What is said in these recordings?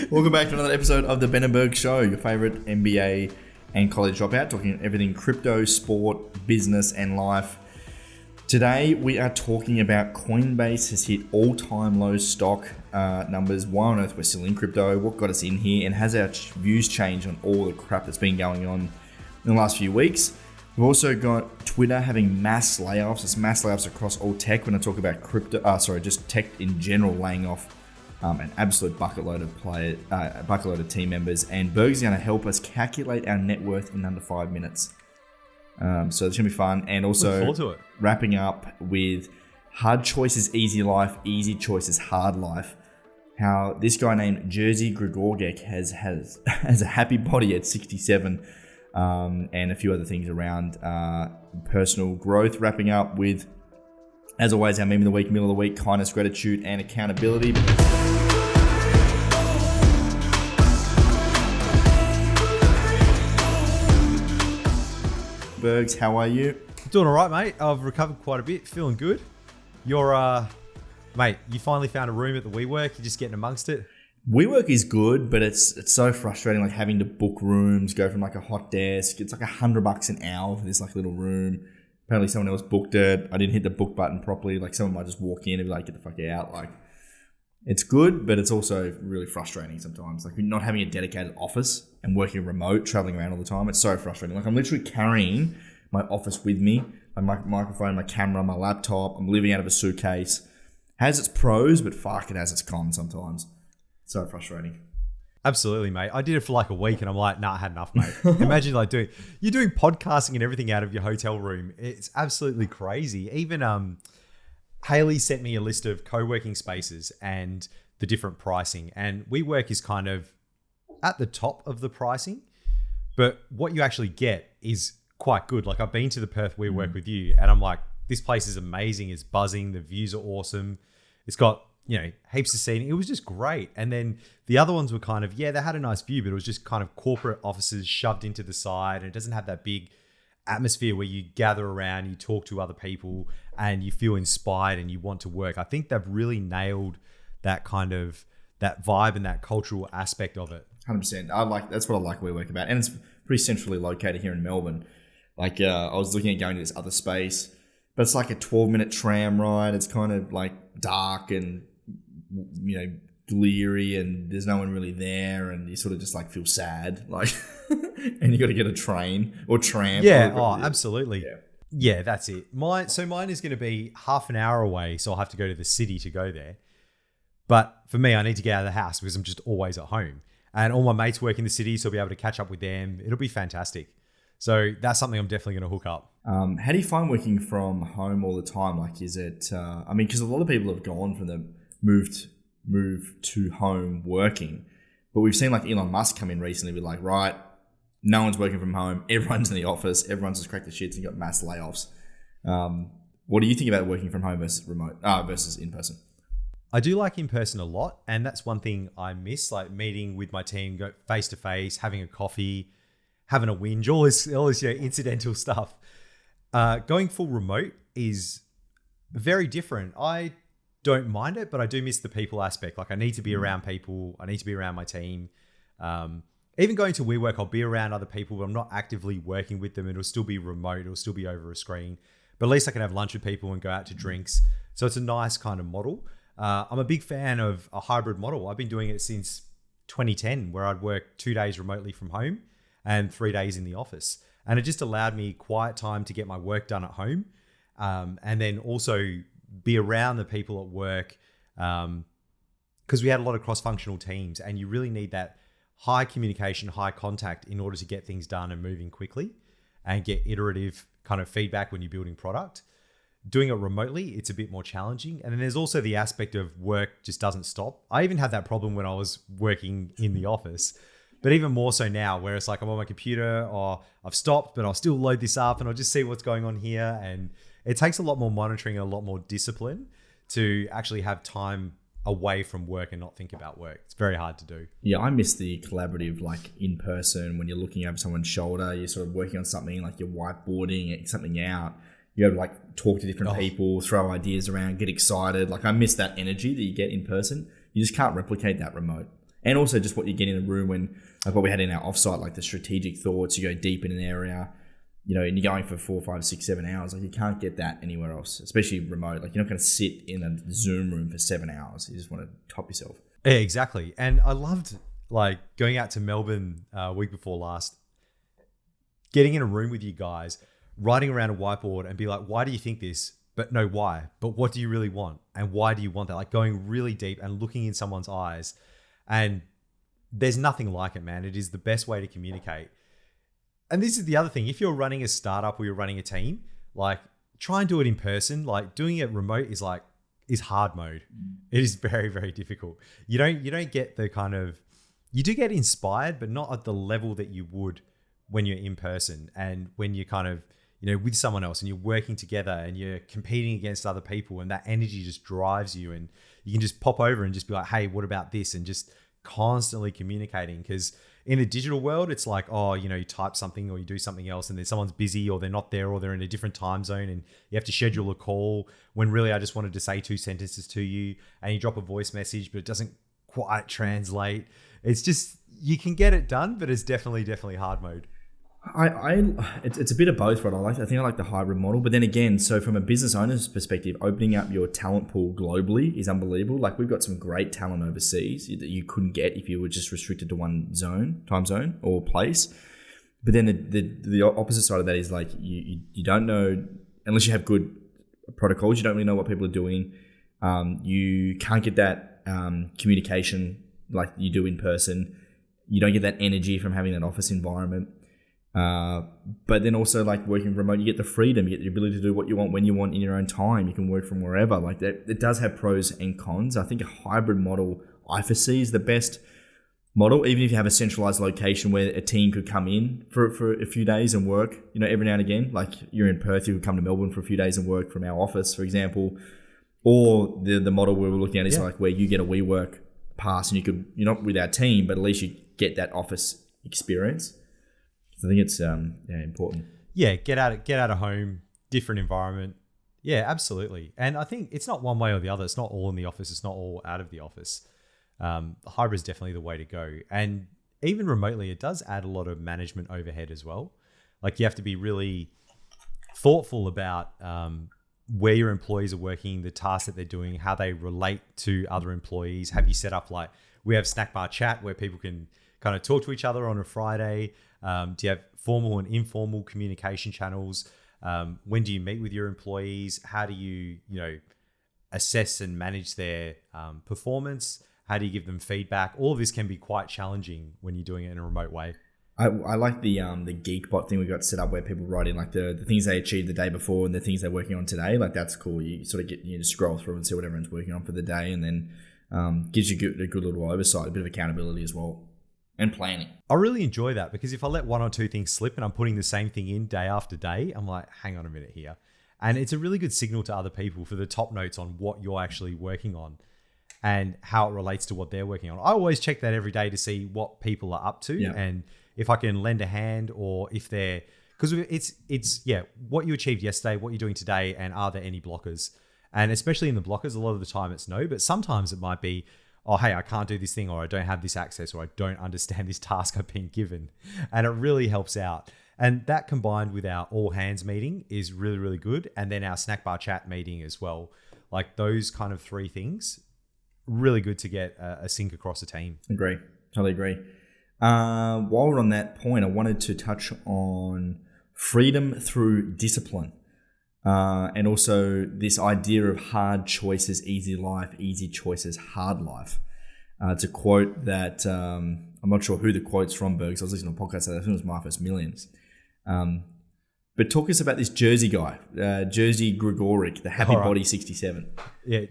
Welcome back to another episode of the Benenberg Show, your favorite MBA and college dropout, talking everything crypto, sport, business, and life. Today, we are talking about Coinbase has hit all-time low stock numbers. Why on earth we're still in crypto? What got us in here? And has our views changed on all the crap that's been going on in the last few weeks? We've also got Twitter having mass layoffs. It's mass layoffs across all tech. When I talk about crypto, just tech in general, laying off an absolute bucket load of team members. And Berg's going to help us calculate our net worth in under 5 minutes. So it's going to be fun. And also wrapping up with hard choices, easy life, easy choices, hard life. How this guy named Jerzy Gregorczyk has a happy body at 67. And a few other things around personal growth. Wrapping up with, as always, our meme of the week, meal of the week, kindness, gratitude, and accountability. Bergs, how are you? Doing all right, mate. I've recovered quite a bit, feeling good. You're, mate, you finally found a room at the WeWork. You're just getting amongst it. WeWork is good, but it's so frustrating, like having to book rooms, go from like a hot desk. It's like $100 an hour for this like little room. Apparently someone else booked it. I didn't hit the book button properly. Like someone might just walk in and be like, get the fuck out. Like it's good, but it's also really frustrating sometimes. Like not having a dedicated office and working remote, traveling around all the time. It's so frustrating. Like I'm literally carrying my office with me, my microphone, my camera, my laptop. I'm living out of a suitcase. Has its pros, but fuck, it has its cons sometimes. So frustrating. Absolutely, mate. I did it for like a week and I'm like, nah, I had enough, mate. Imagine like you're doing podcasting and everything out of your hotel room. It's absolutely crazy. Even Haley sent me a list of co-working spaces and the different pricing. And WeWork is kind of at the top of the pricing, but what you actually get is quite good. Like I've been to the Perth WeWork with you and I'm like, this place is amazing. It's buzzing. The views are awesome. It's got heaps of seating. It was just great. And then the other ones were kind of, they had a nice view, but it was just kind of corporate offices shoved into the side. And it doesn't have that big atmosphere where you gather around, you talk to other people and you feel inspired and you want to work. I think they've really nailed that kind of, that vibe and that cultural aspect of it. 100%. That's what I like WeWork about. And it's pretty centrally located here in Melbourne. Like I was looking at going to this other space, but it's like a 12-minute tram ride. It's kind of like dark and bleary and there's no one really there and you sort of just like feel sad like and you got to get a train or tram. Absolutely. Yeah, that's it. Mine is going to be half an hour away, so I'll have to go to the city to go there. But for me, I need to get out of the house because I'm just always at home and all my mates work in the city, so I'll be able to catch up with them. It'll be fantastic. So that's something I'm definitely going to hook up. How do you find working from home all the time? Like, is it, because a lot of people have gone from the move to home working, but we've seen like Elon Musk come in recently, be like, right, no one's working from home, everyone's in the office, everyone's just cracked the shits and got mass layoffs. What do you think about working from home versus remote versus in person? I do like in person a lot, and that's one thing I miss, like meeting with my team, go face to face, having a coffee, having a whinge, all this incidental stuff. Going full remote is very different. I don't mind it, but I do miss the people aspect. Like I need to be around people. I need to be around my team. Even going to WeWork, I'll be around other people, but I'm not actively working with them. It'll still be remote. It'll still be over a screen, but at least I can have lunch with people and go out to drinks. So it's a nice kind of model. I'm a big fan of a hybrid model. I've been doing it since 2010, where I'd work 2 days remotely from home and 3 days in the office. And it just allowed me quiet time to get my work done at home. And then also be around the people at work, because we had a lot of cross-functional teams and you really need that high communication, high contact in order to get things done and moving quickly and get iterative kind of feedback when you're building product. Doing it remotely, it's a bit more challenging. And then there's also the aspect of work just doesn't stop. I even had that problem when I was working in the office, but even more so now where it's like I'm on my computer or I've stopped, but I'll still load this up and I'll just see what's going on here. And it takes a lot more monitoring and a lot more discipline to actually have time away from work and not think about work. It's very hard to do. Yeah, I miss the collaborative, like in person, when you're looking over someone's shoulder, you're sort of working on something, like you're whiteboarding something out. You have to like talk to different people, throw ideas around, get excited. Like I miss that energy that you get in person. You just can't replicate that remote. And also just what you get in a room when, like what we had in our offsite, like the strategic thoughts, you go deep in an area, you know, and you're going for 4, 5, 6, 7 hours. Like you can't get that anywhere else, especially remote. Like you're not going to sit in a Zoom room for 7 hours. You just want to top yourself. Yeah, exactly. And I loved like going out to Melbourne week before last, getting in a room with you guys, writing around a whiteboard and be like, why do you think this? But no, why? But what do you really want? And why do you want that? Like going really deep and looking in someone's eyes. And there's nothing like it, man. It is the best way to communicate. And this is the other thing. If you're running a startup or you're running a team, like try and do it in person. Like doing it remote is hard mode. It is very, very difficult. You don't get the kind of, you do get inspired, but not at the level that you would when you're in person and when you're kind of, you know, with someone else and you're working together and you're competing against other people and that energy just drives you and you can just pop over and just be like, hey, what about this? And just constantly communicating, because in a digital world, it's like, oh, you know, you type something or you do something else and then someone's busy or they're not there or they're in a different time zone and you have to schedule a call when really I just wanted to say 2 sentences to you and you drop a voice message, but it doesn't quite translate. It's just, you can get it done, but it's definitely hard mode. It's a bit of both, right? I think I like the hybrid model, but then again, so from a business owner's perspective, opening up your talent pool globally is unbelievable. Like we've got some great talent overseas that you couldn't get if you were just restricted to one time zone or place. But then the opposite side of that is like you don't know, unless you have good protocols, you don't really know what people are doing. You can't get that communication like you do in person. You don't get that energy from having that office environment. But then also like working remote, you get the freedom, you get the ability to do what you want when you want in your own time. You can work from wherever. Like that, it does have pros and cons. I think a hybrid model I foresee is the best model, even if you have a centralized location where a team could come in for a few days and work, you know, every now and again. Like you're in Perth, you could come to Melbourne for a few days and work from our office, for example. Or the model we were looking at is like where you get a WeWork pass and you're not with our team, but at least you get that office experience. I think it's important. Yeah, get out of home, different environment. Yeah, absolutely. And I think it's not one way or the other. It's not all in the office. It's not all out of the office. Hybrid is definitely the way to go. And even remotely, it does add a lot of management overhead as well. Like you have to be really thoughtful about where your employees are working, the tasks that they're doing, how they relate to other employees. Have you set up like, we have snack bar chat where people can kind of talk to each other on a Friday. Do you have formal and informal communication channels? When do you meet with your employees? How do you assess and manage their performance? How do you give them feedback? All of this can be quite challenging when you're doing it in a remote way. I like the Geekbot thing we got set up where people write in like the things they achieved the day before and the things they're working on today. Like that's cool. You sort of get to scroll through and see what everyone's working on for the day, and then gives you a good little oversight, a bit of accountability as well. And planning. I really enjoy that because if I let 1 or 2 things slip and I'm putting the same thing in day after day, I'm like, hang on a minute here. And it's a really good signal to other people for the top notes on what you're actually working on and how it relates to what they're working on. I always check that every day to see what people are up to and if I can lend a hand or if they're, because it's what you achieved yesterday, what you're doing today, and are there any blockers? And especially in the blockers, a lot of the time it's no, but sometimes it might be, oh, hey, I can't do this thing, or I don't have this access, or I don't understand this task I've been given. And it really helps out. And that combined with our all hands meeting is really, really good. And then our snack bar chat meeting as well. Like those kind of 3 things, really good to get a sync across a team. Agree. Totally agree. While we're on that point, I wanted to touch on freedom through discipline. And also this idea of hard choices, easy life, easy choices, hard life. It's a quote that I'm not sure who the quote's from, Bergs. I was listening to a podcast that I think it was My First Millions. But talk us about this Jersey guy, Jersey Gregoric, the Happy Body 67. Yeah,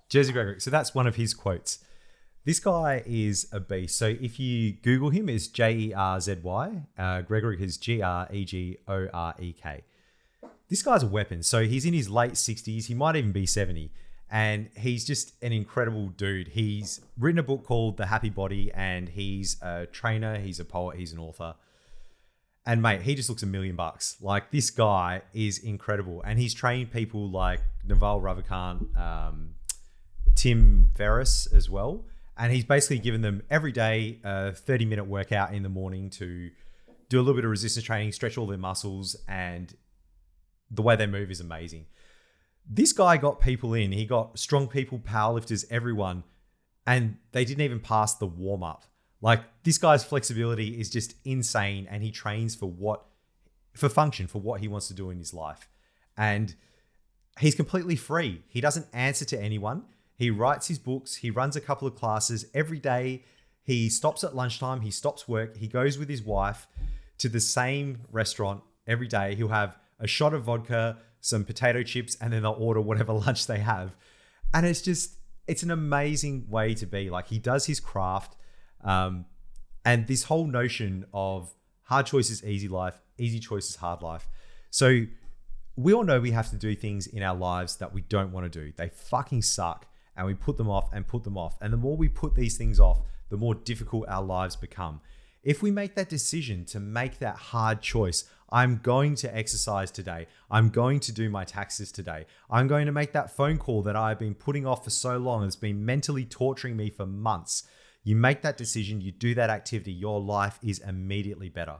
Jersey Gregoric. So that's one of his quotes. This guy is a beast. So if you Google him, it's Jerzy. Gregoric is Gregorek. This guy's a weapon. So he's in his late 60s. He might even be 70. And he's just an incredible dude. He's written a book called The Happy Body, and he's a trainer. He's a poet. He's an author. And mate, he just looks $1 million. Like this guy is incredible. And he's trained people like Naval Ravikant, Tim Ferriss as well. And he's basically given them every day a 30-minute workout in the morning to do a little bit of resistance training, stretch all their muscles, and the way they move is amazing. This guy got people in. He got strong people, powerlifters, everyone, and they didn't even pass the warm-up. Like, this guy's flexibility is just insane, and he trains for what he wants to do in his life. And he's completely free. He doesn't answer to anyone. He writes his books. He runs a couple of classes every day. He stops at lunchtime. He stops work. He goes with his wife to the same restaurant every day. He'll have a shot of vodka, some potato chips, and then they'll order whatever lunch they have. And it's an amazing way to be. Like, he does his craft. And this whole notion of hard choices, easy life, easy choices, hard life. So we all know we have to do things in our lives that we don't want to do. They fucking suck. And we put them off and put them off. And the more we put these things off, the more difficult our lives become. If we make that decision to make that hard choice, I'm going to exercise today. I'm going to do my taxes today. I'm going to make that phone call that I've been putting off for so long. It's been mentally torturing me for months. You make that decision, you do that activity, your life is immediately better.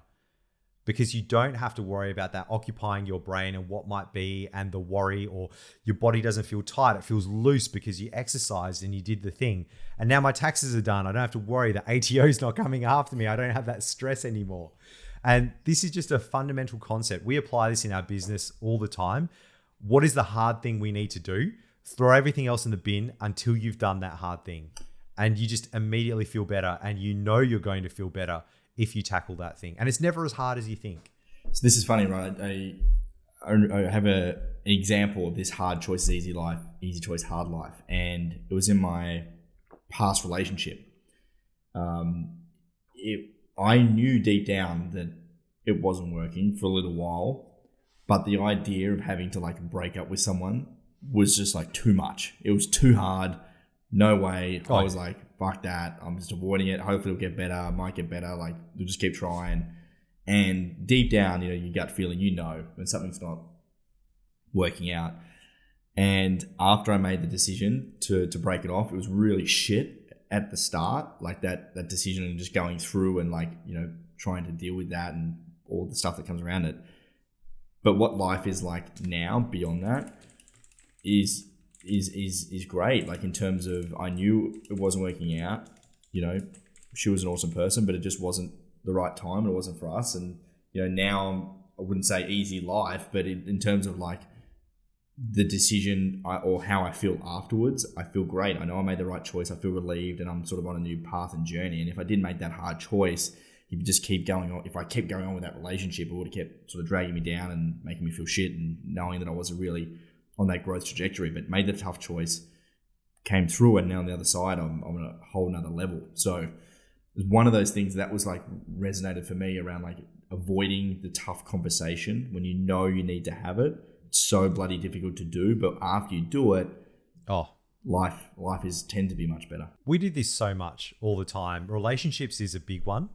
Because you don't have to worry about that occupying your brain and what might be, and the worry, or your body doesn't feel tight. It feels loose because you exercised and you did the thing. And now my taxes are done. I don't have to worry. The ATO is not coming after me. I don't have that stress anymore. And this is just a fundamental concept. We apply this in our business all the time. What is the hard thing we need to do? Throw everything else in the bin until you've done that hard thing. And you just immediately feel better, and you know you're going to feel better if you tackle that thing. And it's never as hard as you think. So this is funny, right? I have an example of this hard choice, easy life, easy choice, hard life. And it was in my past relationship. I knew deep down that it wasn't working for a little while, but the idea of having to like break up with someone was just like too much. It was too hard. No way. I was like, fuck that. I'm just avoiding it. Hopefully it'll get better. I might get better. Like, we'll just keep trying. And deep down, you know, your gut feeling, you know, when something's not working out. And after I made the decision to break it off, it was really shit at the start. Like that decision and just going through and like, you know, trying to deal with that and all the stuff that comes around it. But what life is like now beyond that is great. Like, in terms of, I knew it wasn't working out, you know, she was an awesome person, but it just wasn't the right time and it wasn't for us. And, you know, now I wouldn't say easy life, but in terms of like the decision or how I feel afterwards, I feel great. I know I made the right choice. I feel relieved, and I'm sort of on a new path and journey. And if I didn't make that hard choice, you just keep going on. If I kept going on with that relationship, it would have kept sort of dragging me down and making me feel shit, and knowing that I wasn't really on that growth trajectory. But made the tough choice, came through, and now on the other side, I'm on a whole nother level. So it was one of those things that was like resonated for me around like avoiding the tough conversation when you know you need to have it. It's so bloody difficult to do, but after you do it, life tend to be much better. We do this so much all the time. Relationships is a big one.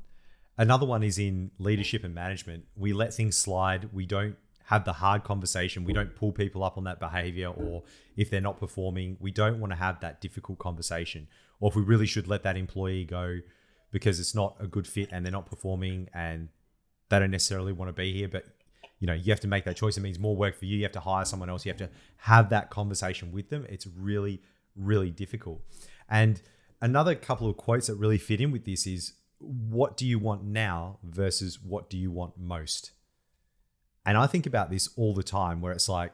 Another one is in leadership and management. We let things slide. We don't have the hard conversation. We don't pull people up on that behavior, or if they're not performing, we don't want to have that difficult conversation. Or if we really should let that employee go because it's not a good fit and they're not performing and they don't necessarily want to be here, but you know, you have to make that choice. It means more work for you. You have to hire someone else. You have to have that conversation with them. It's really, really difficult. And another couple of quotes that really fit in with this is, what do you want now versus what do you want most? And I think about this all the time, where it's like,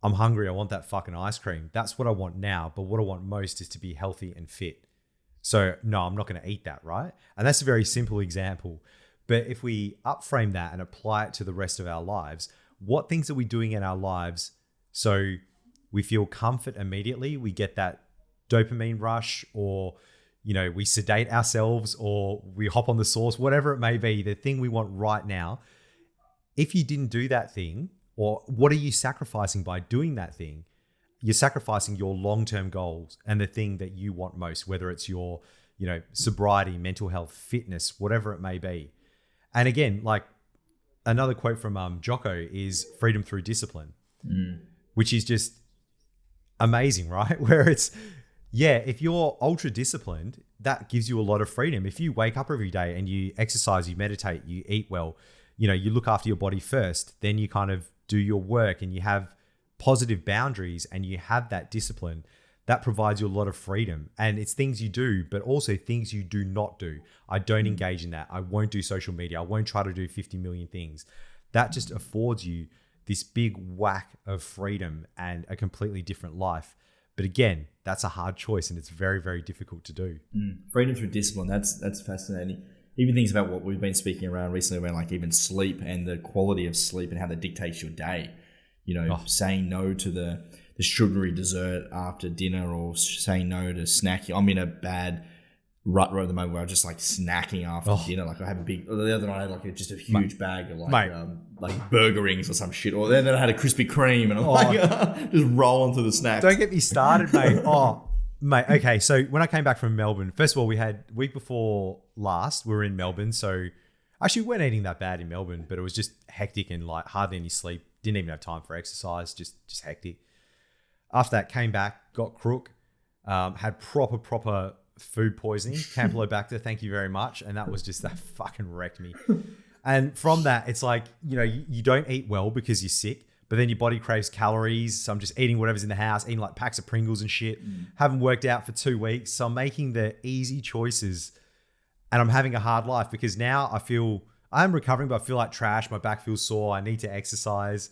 I'm hungry. I want that fucking ice cream. That's what I want now. But what I want most is to be healthy and fit. So no, I'm not going to eat that, right? And that's a very simple example. But if we upframe that and apply it to the rest of our lives, what things are we doing in our lives so we feel comfort immediately? We get that dopamine rush, or, you know, we sedate ourselves, or we hop on the sauce, whatever it may be, the thing we want right now. If you didn't do that thing, or what are you sacrificing by doing that thing? You're sacrificing your long-term goals and the thing that you want most, whether it's your, you know, sobriety, mental health, fitness, whatever it may be. And again, like another quote from Jocko is freedom through discipline, which is just amazing, right? Where it's Yeah, if you're ultra disciplined, that gives you a lot of freedom. If you wake up every day and you exercise, you meditate, you eat well, you look after your body first, then you kind of do your work and you have positive boundaries and you have that discipline, that provides you a lot of freedom. And it's things you do, but also things you do not do. I don't engage in that. I won't do social media. I won't try to do 50 million things. That just affords you this big whack of freedom and a completely different life. But again, that's a hard choice and it's very, very difficult to do. Freedom through discipline. That's fascinating. Even things about what we've been speaking around recently around like even sleep and the quality of sleep and how that dictates your day. Saying no to the sugary dessert after dinner or saying no to snacking. I'm in a bad rut right at the moment where I'm just like snacking after dinner. Like I have the other night I had like just a huge bag of like burger rings or some shit. Or then I had a Krispy Kreme and I'm like just rolling through the snacks. Don't get me started, mate. Mate. Okay. So when I came back from Melbourne, first of all, we had week before last, we were in Melbourne. So actually we weren't eating that bad in Melbourne, but it was just hectic and like hardly any sleep. Didn't even have time for exercise. Just hectic. After that, came back, got crook, had proper food poisoning, Campylobacter, thank you very much. And that fucking wrecked me. And from that, it's like, you don't eat well because you're sick, but then your body craves calories. So I'm just eating whatever's in the house, eating like packs of Pringles and shit. Haven't worked out for 2 weeks. So I'm making the easy choices and I'm having a hard life because now I'm recovering, but I feel like trash. My back feels sore. I need to exercise.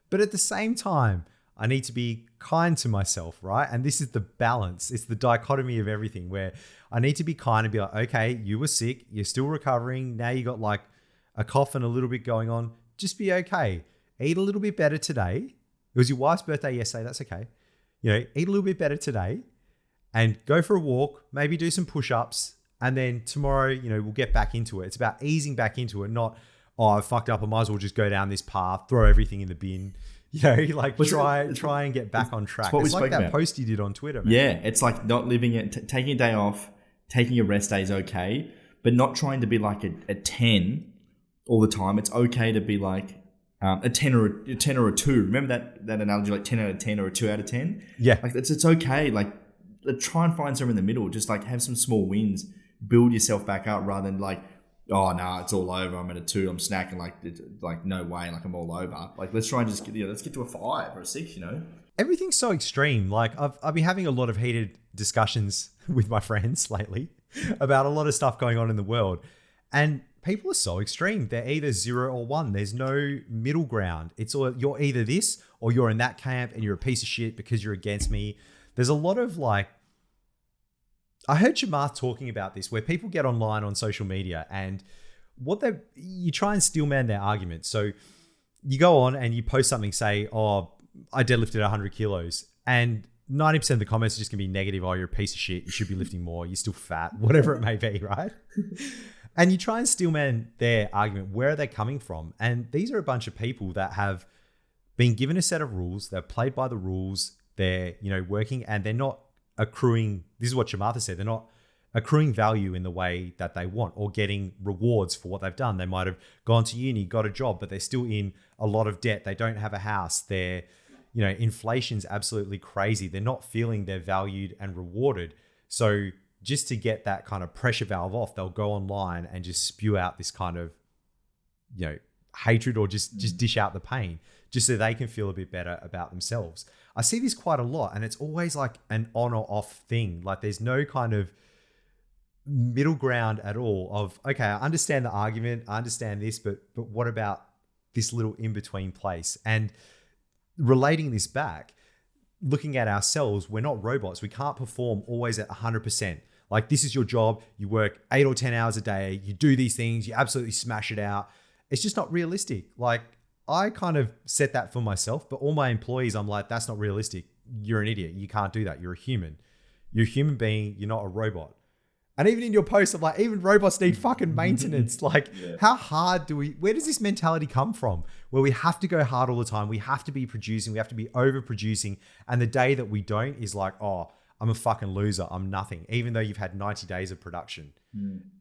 But at the same time, I need to be kind to myself, right? And this is the balance. It's the dichotomy of everything where I need to be kind and be like, okay, you were sick. You're still recovering. Now you got like a cough and a little bit going on. Just be okay. Eat a little bit better today. It was your wife's birthday yesterday. That's okay. Eat a little bit better today and go for a walk, maybe do some push-ups. And then tomorrow, we'll get back into it. It's about easing back into it, not, I fucked up. I might as well just go down this path, throw everything in the bin. Try and get back on track. It's like that post you did on Twitter, man. Yeah, it's like not living it, taking a day off, taking a rest day is okay, but not trying to be like a 10 all the time. It's okay to be like a 10 or a 2. Remember that analogy, like 10 out of 10 or a 2 out of 10? Yeah. Like it's okay. Like try and find somewhere in the middle. Just like have some small wins, build yourself back up rather than like, oh no, it's all over. I'm at a 2. I'm snacking like no way. Like I'm all over. Like let's try and just let's get to a 5 or a 6. Everything's so extreme. Like I've been having a lot of heated discussions with my friends lately about a lot of stuff going on in the world, and people are so extreme. They're either 0 or 1. There's no middle ground. It's all you're either this or you're in that camp, and you're a piece of shit because you're against me. There's a lot of like. I heard Chamath talking about this where people get online on social media and you try and steelman their argument. So you go on and you post something, say, oh, I deadlifted 100 kilos. And 90% of the comments are just going to be negative. Oh, you're a piece of shit. You should be lifting more. You're still fat, whatever it may be, right? And you try and steelman their argument. Where are they coming from? And these are a bunch of people that have been given a set of rules. They've played by the rules. They're, working and they're not accruing, this is what Chamath said, they're not accruing value in the way that they want or getting rewards for what they've done. They might have gone to uni, got a job, but they're still in a lot of debt. They don't have a house. They're, inflation's absolutely crazy. They're not feeling they're valued and rewarded. So just to get that kind of pressure valve off, they'll go online and just spew out this kind of, hatred or just dish out the pain just so they can feel a bit better about themselves. I see this quite a lot and it's always like an on or off thing. Like there's no kind of middle ground at all of, okay, I understand the argument. I understand this, but what about this little in-between place? And relating this back, looking at ourselves, we're not robots. We can't perform always at 100%. Like this is your job. You work 8 or 10 hours a day. You do these things. You absolutely smash it out. It's just not realistic. Like I kind of set that for myself, but all my employees, I'm like, that's not realistic. You're an idiot. You can't do that. You're a human. You're a human being. You're not a robot. And even in your post, I'm like, even robots need fucking maintenance. Like how hard where does this mentality come from? Where we have to go hard all the time. We have to be producing. We have to be overproducing. And the day that we don't is like, oh, I'm a fucking loser. I'm nothing. Even though you've had 90 days of production.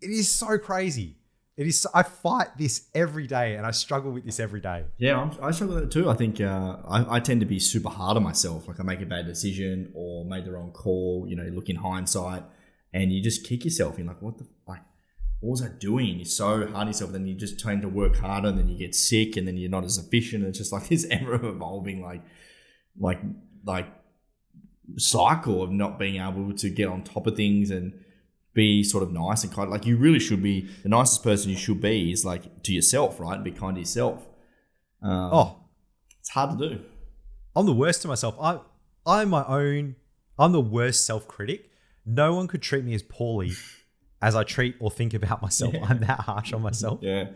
It is so crazy. It is. I fight this every day, and I struggle with this every day. Yeah, I struggle with it too. I think I tend to be super hard on myself. Like I make a bad decision or made the wrong call. You look in hindsight, and you just kick yourself. You're like, what was I doing? You're so hard on yourself. Then you just tend to work harder, and then you get sick, and then you're not as efficient. It's just like this ever evolving like cycle of not being able to get on top of things and be sort of nice and kind. Like you really should be the nicest person you should be is like to yourself, right? Be kind to yourself. It's hard to do. I'm the worst to myself. I'm the worst self-critic. No one could treat me as poorly as I treat or think about myself. Yeah. I'm that harsh on myself. Yeah.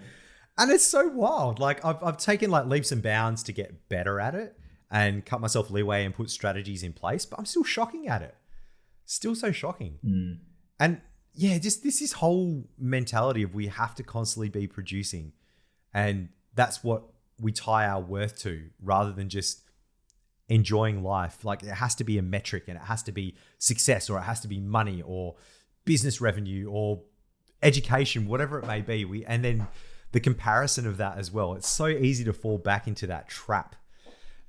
And it's so wild. Like I've taken like leaps and bounds to get better at it and cut myself leeway and put strategies in place, but I'm still shocking at it. Still so shocking. Mm. And yeah, just this whole mentality of we have to constantly be producing. And that's what we tie our worth to rather than just enjoying life. Like it has to be a metric and it has to be success or it has to be money or business revenue or education, whatever it may be. And then the comparison of that as well. It's so easy to fall back into that trap.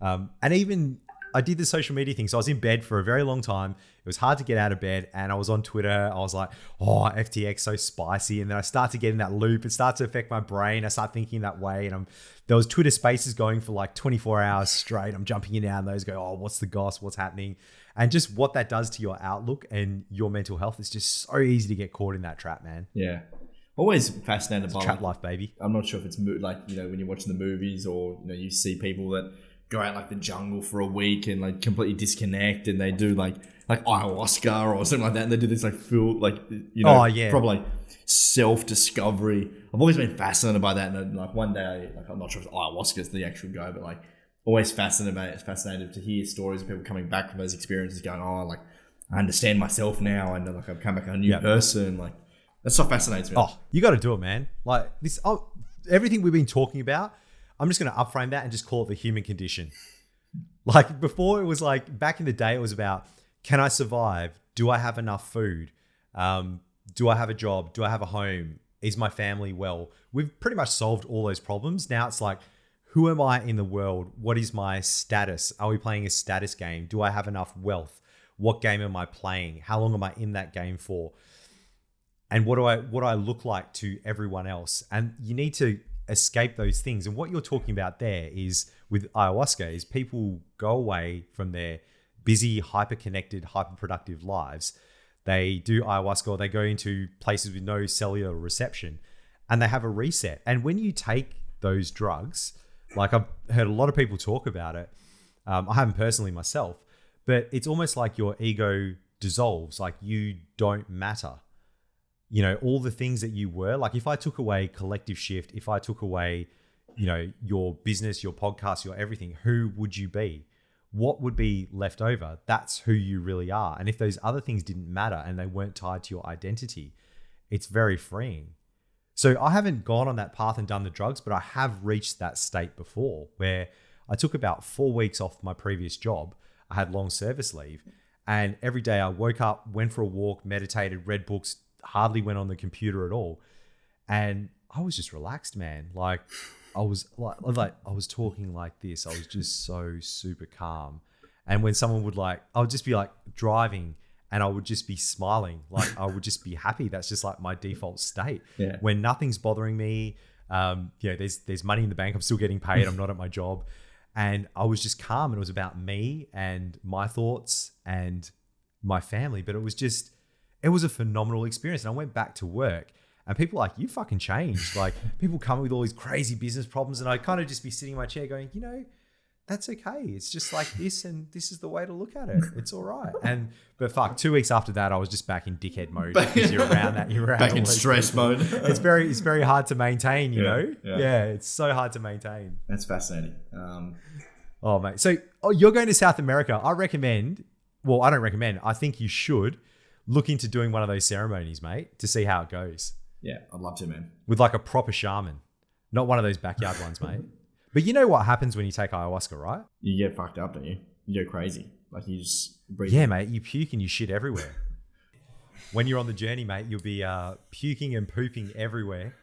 And even I did the social media thing. So I was in bed for a very long time. It was hard to get out of bed. And I was on Twitter. I was like, oh, FTX so spicy. And then I start to get in that loop. It starts to affect my brain. I start thinking that way. And there was Twitter spaces going for like 24 hours straight. I'm jumping in and out of those, go, oh, what's the goss? What's happening? And just what that does to your outlook and your mental health is just so easy to get caught in that trap, man. Yeah. Always fascinated by trap life, baby. I'm not sure if it's like, when you're watching the movies or, you see people that go out like the jungle for a week and like completely disconnect and they do like ayahuasca or something like that and they do this like full probably like self-discovery. I've always been fascinated by that and like one day like I'm not sure if ayahuasca is the actual go, but like always fascinated to hear stories of people coming back from those experiences going, oh, like I understand myself now and like I've come back a new person. Like that stuff fascinates me. Oh, you got to do it, man. Like this, everything we've been talking about, I'm just going to upframe that and just call it the human condition. Like before it was like back in the day, it was about, can I survive? Do I have enough food? Do I have a job? Do I have a home? Is my family well? We've pretty much solved all those problems. Now it's like, who am I in the world? What is my status? Are we playing a status game? Do I have enough wealth? What game am I playing? How long am I in that game for? And what do I look like to everyone else? And you need to escape those things. And what you're talking about there is with ayahuasca is people go away from their busy, hyper-connected, hyper-productive lives. They do ayahuasca or they go into places with no cellular reception and they have a reset. And when you take those drugs, like I've heard a lot of people talk about it. I haven't personally myself, but it's almost like your ego dissolves, like you don't matter. All the things that you were, like if I took away Collective Shift, if I took away, your business, your podcast, your everything, who would you be? What would be left over? That's who you really are. And if those other things didn't matter and they weren't tied to your identity, it's very freeing. So I haven't gone on that path and done the drugs, but I have reached that state before where I took about 4 weeks off my previous job. I had long service leave and every day I woke up, went for a walk, meditated, read books, hardly went on the computer at all. And I was just relaxed, man. Like I was talking like this. I was just so super calm. And when someone would I would just be like driving and I would just be smiling. Like I would just be happy. That's just like my default state. Yeah. When nothing's bothering me, there's money in the bank. I'm still getting paid. I'm not at my job. And I was just calm and it was about me and my thoughts and my family. But it was a phenomenal experience. And I went back to work and people are like, you fucking changed. Like people come with all these crazy business problems. And I kind of just be sitting in my chair going, that's okay. It's just like this. And this is the way to look at it. It's all right. But fuck, 2 weeks after that, I was just back in dickhead mode because you're around that. You're around back in stress mode. It's very hard to maintain, you know? Yeah, it's so hard to maintain. That's fascinating. Oh, mate. So you're going to South America. I don't recommend. I think you should look into doing one of those ceremonies, mate, to see how it goes. Yeah, I'd love to, man. With like a proper shaman, not one of those backyard ones, mate. But you know what happens when you take ayahuasca, right? You get fucked up, don't you? You go crazy. Like you just breathe. Yeah, mate. You puke and you shit everywhere. When you're on the journey, mate, you'll be puking and pooping everywhere.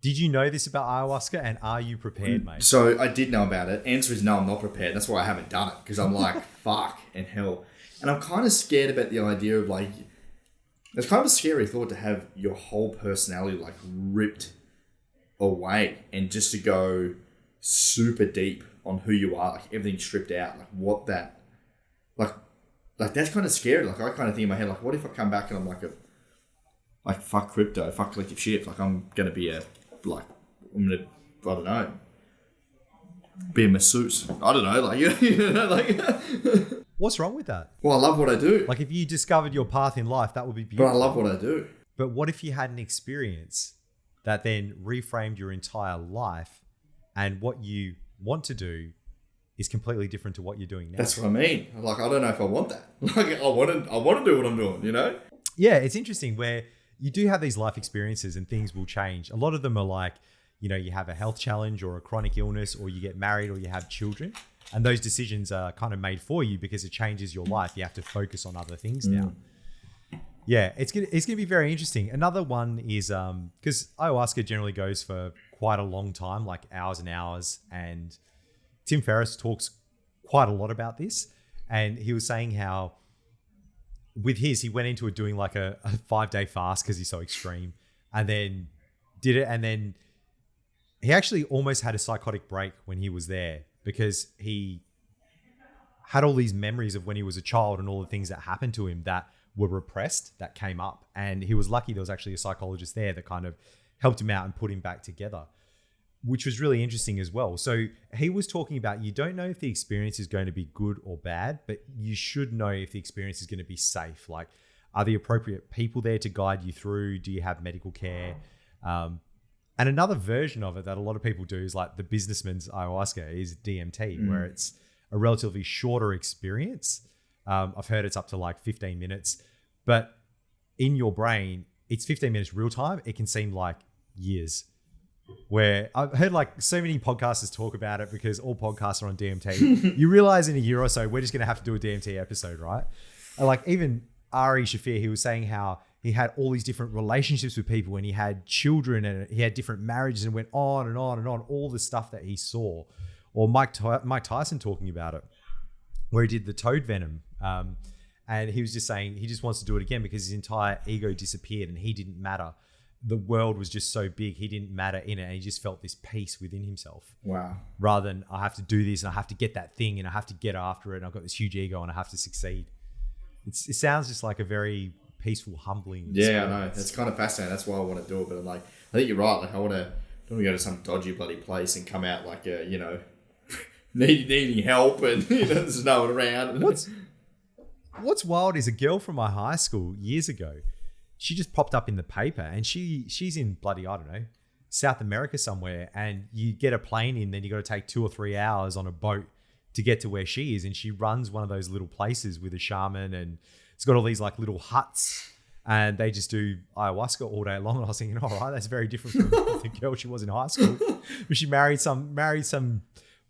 Did you know this about ayahuasca, and are you prepared, mate? So I did know about it. Answer is no, I'm not prepared. That's why I haven't done it, because I'm like, fuck and hell. And I'm kind of scared about the idea of like, it's kind of a scary thought to have your whole personality like ripped away and just to go super deep on who you are, like everything stripped out, like what that, like that's kind of scary. Like I kind of think in my head, like what if I come back and I'm like fuck crypto, fuck collective shit, like I'm gonna be I don't know, be a masseuse. I don't know, like you know, like. What's wrong with that? Well, I love what I do. Like if you discovered your path in life, that would be beautiful. But I love what I do. But what if you had an experience that then reframed your entire life, and what you want to do is completely different to what you're doing now? That's what I mean. Like, I don't know if I want that. Like, I want to do what I'm doing, you know? Yeah, it's interesting where you do have these life experiences and things will change. A lot of them are like, you know, you have a health challenge or a chronic illness, or you get married, or you have children. And those decisions are kind of made for you because it changes your life. You have to focus on other things now. Yeah, it's gonna be very interesting. Another one is because ayahuasca generally goes for quite a long time, like hours and hours. And Tim Ferriss talks quite a lot about this. And he was saying how with he went into it doing like a 5-day fast because he's so extreme, and then did it. And then he actually almost had a psychotic break when he was there, because he had all these memories of when he was a child and all the things that happened to him that were repressed that came up. And he was lucky there was actually a psychologist there that kind of helped him out and put him back together, which was really interesting as well. So he was talking about, you don't know if the experience is going to be good or bad, but you should know if the experience is going to be safe. Like, are the appropriate people there to guide you through? Do you have medical care? And another version of it that a lot of people do is like the businessman's ayahuasca is DMT, where it's a relatively shorter experience. I've heard it's up to like 15 minutes, but in your brain, it's 15 minutes real time. It can seem like years. Where I've heard like so many podcasters talk about it, because all podcasts are on DMT. You realize in a year or so, we're just going to have to do a DMT episode, right? And like even Ari Shafir, he was saying how he had all these different relationships with people, and he had children, and he had different marriages, and went on and on and on, all the stuff that he saw. Or Mike Tyson talking about it, where he did the toad venom. And he was just saying he just wants to do it again because his entire ego disappeared and he didn't matter. The world was just so big, he didn't matter in it, and he just felt this peace within himself. Wow. Rather than, I have to do this and I have to get that thing and I have to get after it and I've got this huge ego and I have to succeed. It sounds just like a very peaceful, humbling experience. Yeah, I know. It's kind of fascinating. That's why I want to do it. But I'm like, I think you're right. Like, I don't want to go to some dodgy bloody place and come out like, you know, needing help and, you know, there's no one around. What's wild is a girl from my high school years ago, she just popped up in the paper, and she's in bloody, I don't know, South America somewhere, and you get a plane in, then you got to take 2 or 3 hours on a boat to get to where she is. And she runs one of those little places with a shaman, and it's got all these like little huts, and they just do ayahuasca all day long. And I was thinking, all right, that's very different from the girl she was in high school. But she married some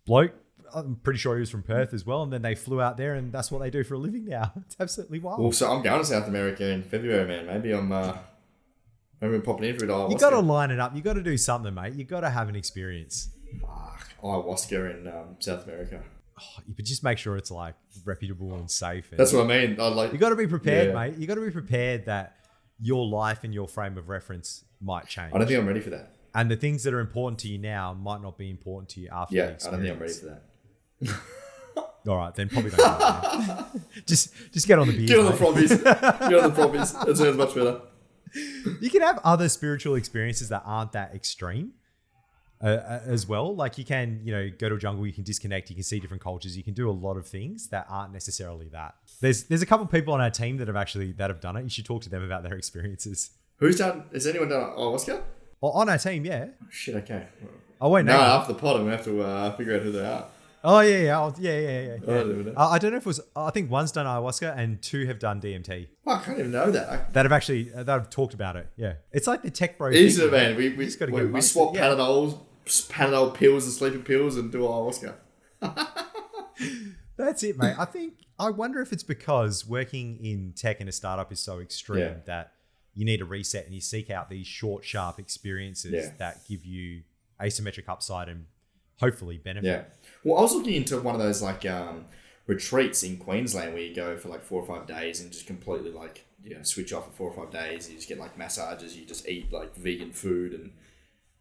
bloke. I'm pretty sure he was from Perth as well. And then they flew out there, and that's what they do for a living now. It's absolutely wild. Well, so I'm going to South America in February, man. Maybe I'm popping in for it. You got to line it up. You got to do something, mate. You got to have an experience. Fuck, ayahuasca in South America. Oh, but just make sure it's like reputable and safe. And that's what I mean. You got to be prepared, mate. You got to be prepared that your life and your frame of reference might change. I don't think I'm ready for that. And the things that are important to you now might not be important to you after the experience. I don't think I'm ready for that. All right, then probably don't. Just get on the beers. Get on the frobbies. Get on the frobbies. That sounds much better. You can have other spiritual experiences that aren't that extreme as well. Like you can, you know, go to a jungle, you can disconnect, you can see different cultures, you can do a lot of things that aren't necessarily that. There's a couple of people on our team that have done it. You should talk to them about their experiences. Has anyone done ayahuasca? Well, on our team, yeah. Oh, shit, okay. I won't know. No, after the pod, I'm going to have to figure out who they are. Oh, yeah. I don't know if it was, I think one's done ayahuasca and 2 have done DMT. Oh, I can't even know that. That have talked about it, yeah. It's like the tech bro. Isn't it, man? We swap Panadol pills and sleeping pills and do ayahuasca. That's it, mate. I wonder if it's because working in tech in a startup is so extreme that you need a reset, and you seek out these short, sharp experiences that give you asymmetric upside and hopefully benefit. Yeah. Well, I was looking into one of those like retreats in Queensland where you go for like 4 or 5 days and just completely like, switch off for 4 or 5 days. You just get like massages, you just eat like vegan food,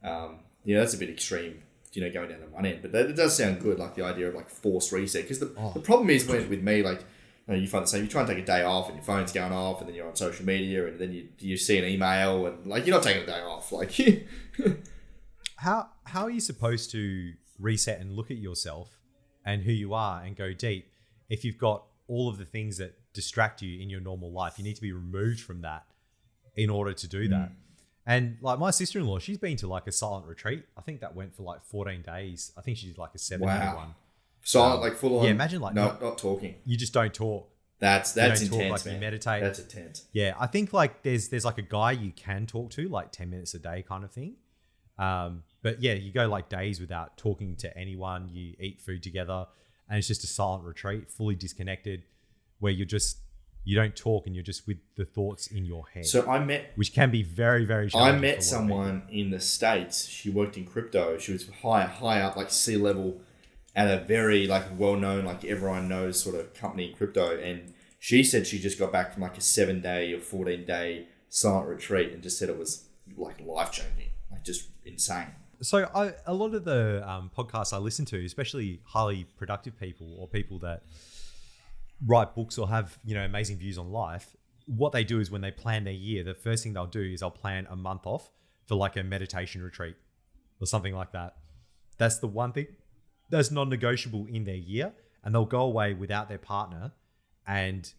and that's a bit extreme, going down to one end. But it does sound good, like the idea of like forced reset. Because the problem is with me, like, you find the same. You try and take a day off, and your phone's going off, and then you're on social media, and then you see an email, and like you're not taking a day off. Like, how are you supposed to reset and look at yourself and who you are and go deep if you've got all of the things that distract you in your normal life? You need to be removed from that in order to do that. And like my sister-in-law, she's been to like a silent retreat. I think that went for like 14 days. I think she did like a 7-day one. Silent, like full on. Yeah, imagine like not talking. You just don't talk. That's intense, talk, like man. You meditate. That's intense. Yeah, I think like there's like a guy you can talk to, like 10 minutes a day kind of thing. But yeah, you go like days without talking to anyone. You eat food together, and it's just a silent retreat, fully disconnected, where you don't talk and you're just with the thoughts in your head. So which can be very, very challenging. I met someone in the States. She worked in crypto. She was high up, like sea level, at a very like well-known, like everyone knows sort of company in crypto. And she said she just got back from like a 7-day or 14-day silent retreat and just said it was like life-changing, like just insane. So a lot of the podcasts I listen to, especially highly productive people or people that write books or have, amazing views on life, what they do is when they plan their year, the first thing they'll do is they'll plan a month off for like a meditation retreat or something like that. That's the one thing that's non-negotiable in their year, and they'll go away without their partner and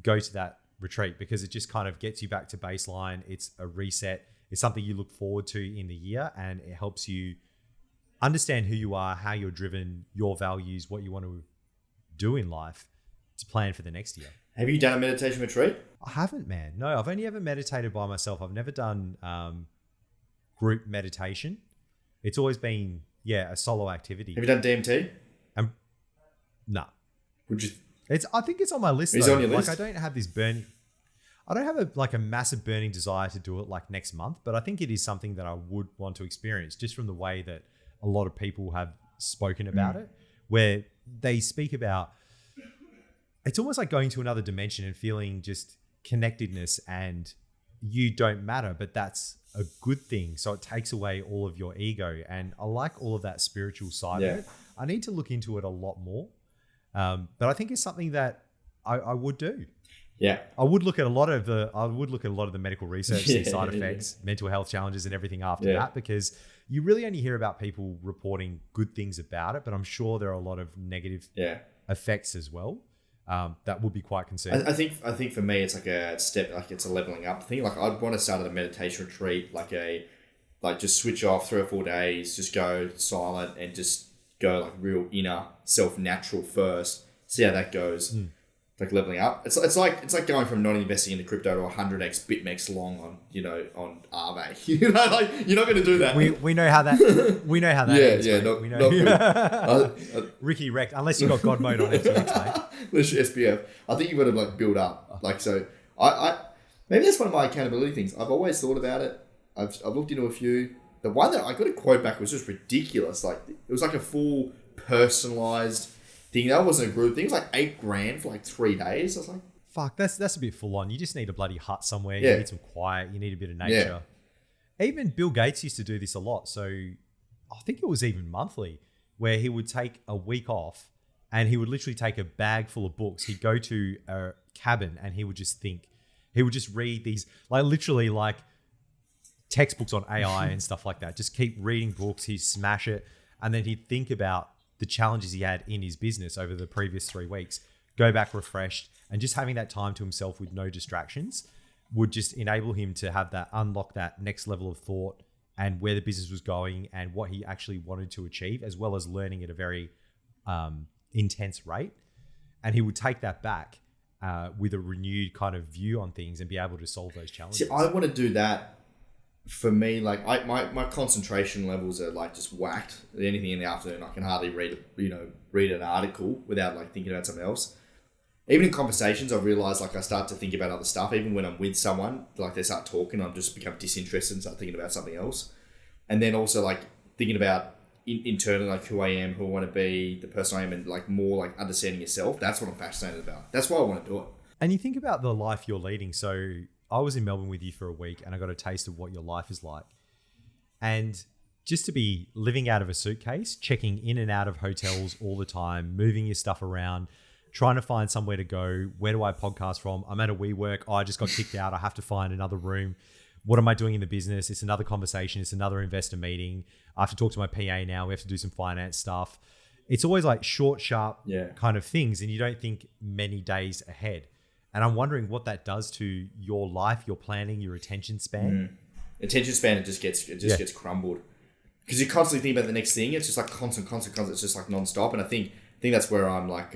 go to that retreat because it just kind of gets you back to baseline. It's a reset. It's something you look forward to in the year, and it helps you understand who you are, how you're driven, your values, what you want to do in life to plan for the next year. Have you done a meditation retreat? I haven't, man. No, I've only ever meditated by myself. I've never done group meditation. It's always been, a solo activity. Have you done DMT? No. Would you? I think it's on my list. It's though. on your list? Like I don't have this burning. I don't have a massive burning desire to do it like next month, but I think it is something that I would want to experience just from the way that a lot of people have spoken about it, where they speak about it's almost like going to another dimension and feeling just connectedness, and you don't matter, but that's a good thing. So it takes away all of your ego, and I like all of that spiritual side of it. I need to look into it a lot more, but I think it's something that I would do. Yeah, I would look at a lot of the medical research, the side effects, mental health challenges, and everything after that, because you really only hear about people reporting good things about it, but I'm sure there are a lot of negative effects as well. That would be quite concerning. I think for me, it's like a step, like it's a leveling up thing. Like I'd want to start at a meditation retreat, like just switch off 3 or 4 days, just go silent and just go like real inner self natural first. See how that goes. Like leveling up. It's like going from not investing into crypto to 100x BitMEX long on Aave. Like you're not going to do that. We know how that ends, not good. Ricky wrecked unless you got God mode on FTX, mate. Unless you're SPF. I think you've got to like build up. Like so I maybe that's one of my accountability things. I've always thought about it. I've looked into a few. The one that I got a quote back was just ridiculous. Like it was like a full personalized thing. That wasn't a group thing. It was like $8,000 for like 3 days. I was like, fuck, that's a bit full on. You just need a bloody hut somewhere. You need some quiet. You need a bit of nature. Even Bill Gates used to do this a lot. So I think it was even monthly, where he would take a week off and he would literally take a bag full of books. He'd go to a cabin and he would just think. He would just read these, like literally like textbooks on AI and stuff like that. Just keep reading books. He'd smash it. And then he'd think about the challenges he had in his business over the previous 3 weeks, go back refreshed, and just having that time to himself with no distractions would just enable him to have that, unlock that next level of thought and where the business was going and what he actually wanted to achieve, as well as learning at a very intense rate. And he would take that back with a renewed kind of view on things and be able to solve those challenges. See, I want to do that. For me, like my concentration levels are like just whacked. Anything in the afternoon, I can hardly read an article without like thinking about something else. even in conversations, I've realized like I start to think about other stuff. Even when I'm with someone, like they start talking, I've just become disinterested and start thinking about something else. And then also like thinking about internally, like who I am, who I want to be, the person I am, and like more like understanding yourself. That's what I'm fascinated about. That's why I want to do it. And you think about the life you're leading. So I was in Melbourne with you for a week and I got a taste of what your life is like. And just to be living out of a suitcase, checking in and out of hotels all the time, moving your stuff around, trying to find somewhere to go. Where do I podcast from? I'm at a WeWork. Oh, I just got kicked out. I have to find another room. What am I doing in the business? It's another conversation. It's another investor meeting. I have to talk to my PA now. We have to do some finance stuff. It's always like short, sharp kind of things. And you don't think many days ahead. And I'm wondering what that does to your life, your planning, your attention span. Attention span, it just gets crumbled. Because you're constantly thinking about the next thing. It's just like constant. It's just like nonstop. And I think that's where I'm like,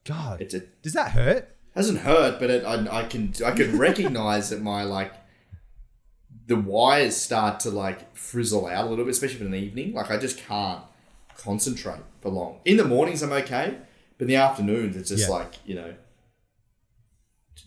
God, does that hurt? Hasn't hurt, but I can recognize that my like the wires start to like frizzle out a little bit, especially for an evening. Like I just can't concentrate for long. In the mornings I'm okay, but in the afternoons it's just like, you know,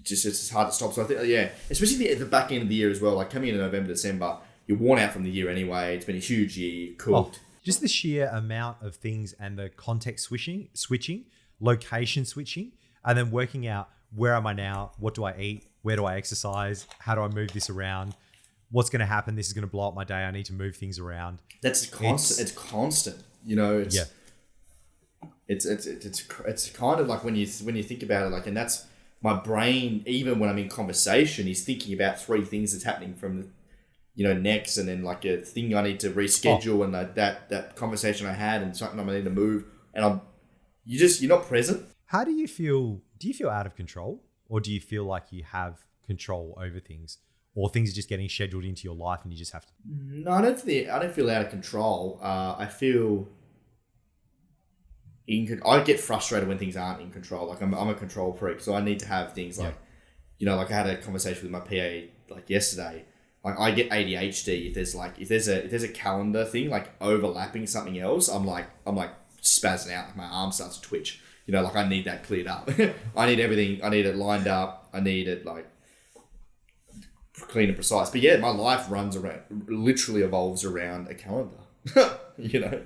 it's hard to stop. So I think, especially the back end of the year as well. Like coming into November, December, you're worn out from the year anyway. It's been a huge year, cooked. Just the sheer amount of things and the context switching, location switching, and then working out where am I now? What do I eat? Where do I exercise? How do I move this around? What's going to happen? This is going to blow up my day. I need to move things around. That's constant. It's constant. You know, it's kind of like when you think about it, like, and that's my brain. Even when I'm in conversation, is thinking about three things that's happening from, you know, next, and then like a thing I need to reschedule, and that conversation I had, and something I need to move, and you're not present. How do you feel? Do you feel out of control, or do you feel like you have control over things, or things are just getting scheduled into your life and you just have to? No, I don't feel out of control. I feel I get frustrated when things aren't in control. Like I'm a control freak, so I need to have things like, you know, like I had a conversation with my PA like yesterday. Like I get ADHD if there's a calendar thing like overlapping something else. I'm like spazzing out. Like my arm starts to twitch. You know, like I need that cleared up. I need everything. I need it lined up. I need it like clean and precise. But yeah, my life literally evolves around a calendar. You know,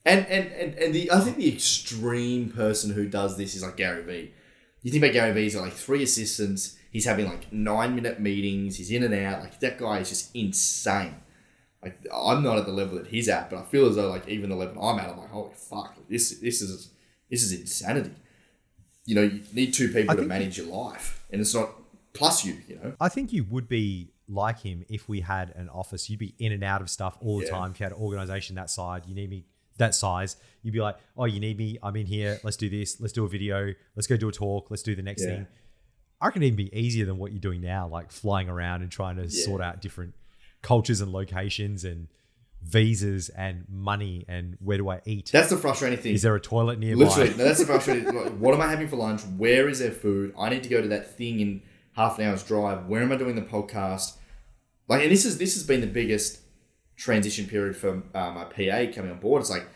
and I think the extreme person who does this is like Gary Vee. You think about Gary Vee, he's got like 3 assistants. He's having like 9-minute meetings. He's in and out. Like that guy is just insane. Like I'm not at the level that he's at, but I feel as though like even the level I'm at, I'm like, holy fuck, this is insanity. You know, you need 2 people to manage your life, and it's not plus you know. I think you would be like him if we had an office. You'd be in and out of stuff all the time. If you had an organization that size, you'd be like, oh, you need me? I'm in here. Let's do this. Let's do a video. Let's go do a talk. Let's do the next thing. I reckon it'd be easier than what you're doing now, like flying around and trying to sort out different cultures and locations and visas and money and where do I eat. That's the frustrating thing. Is there a toilet nearby? Literally, no, that's the frustrating. Like, what am I having for lunch? Where is there food? I need to go to that thing in half an hour's drive. Where am I doing the podcast? Like, and this has been the biggest transition period for my PA coming on board. It's like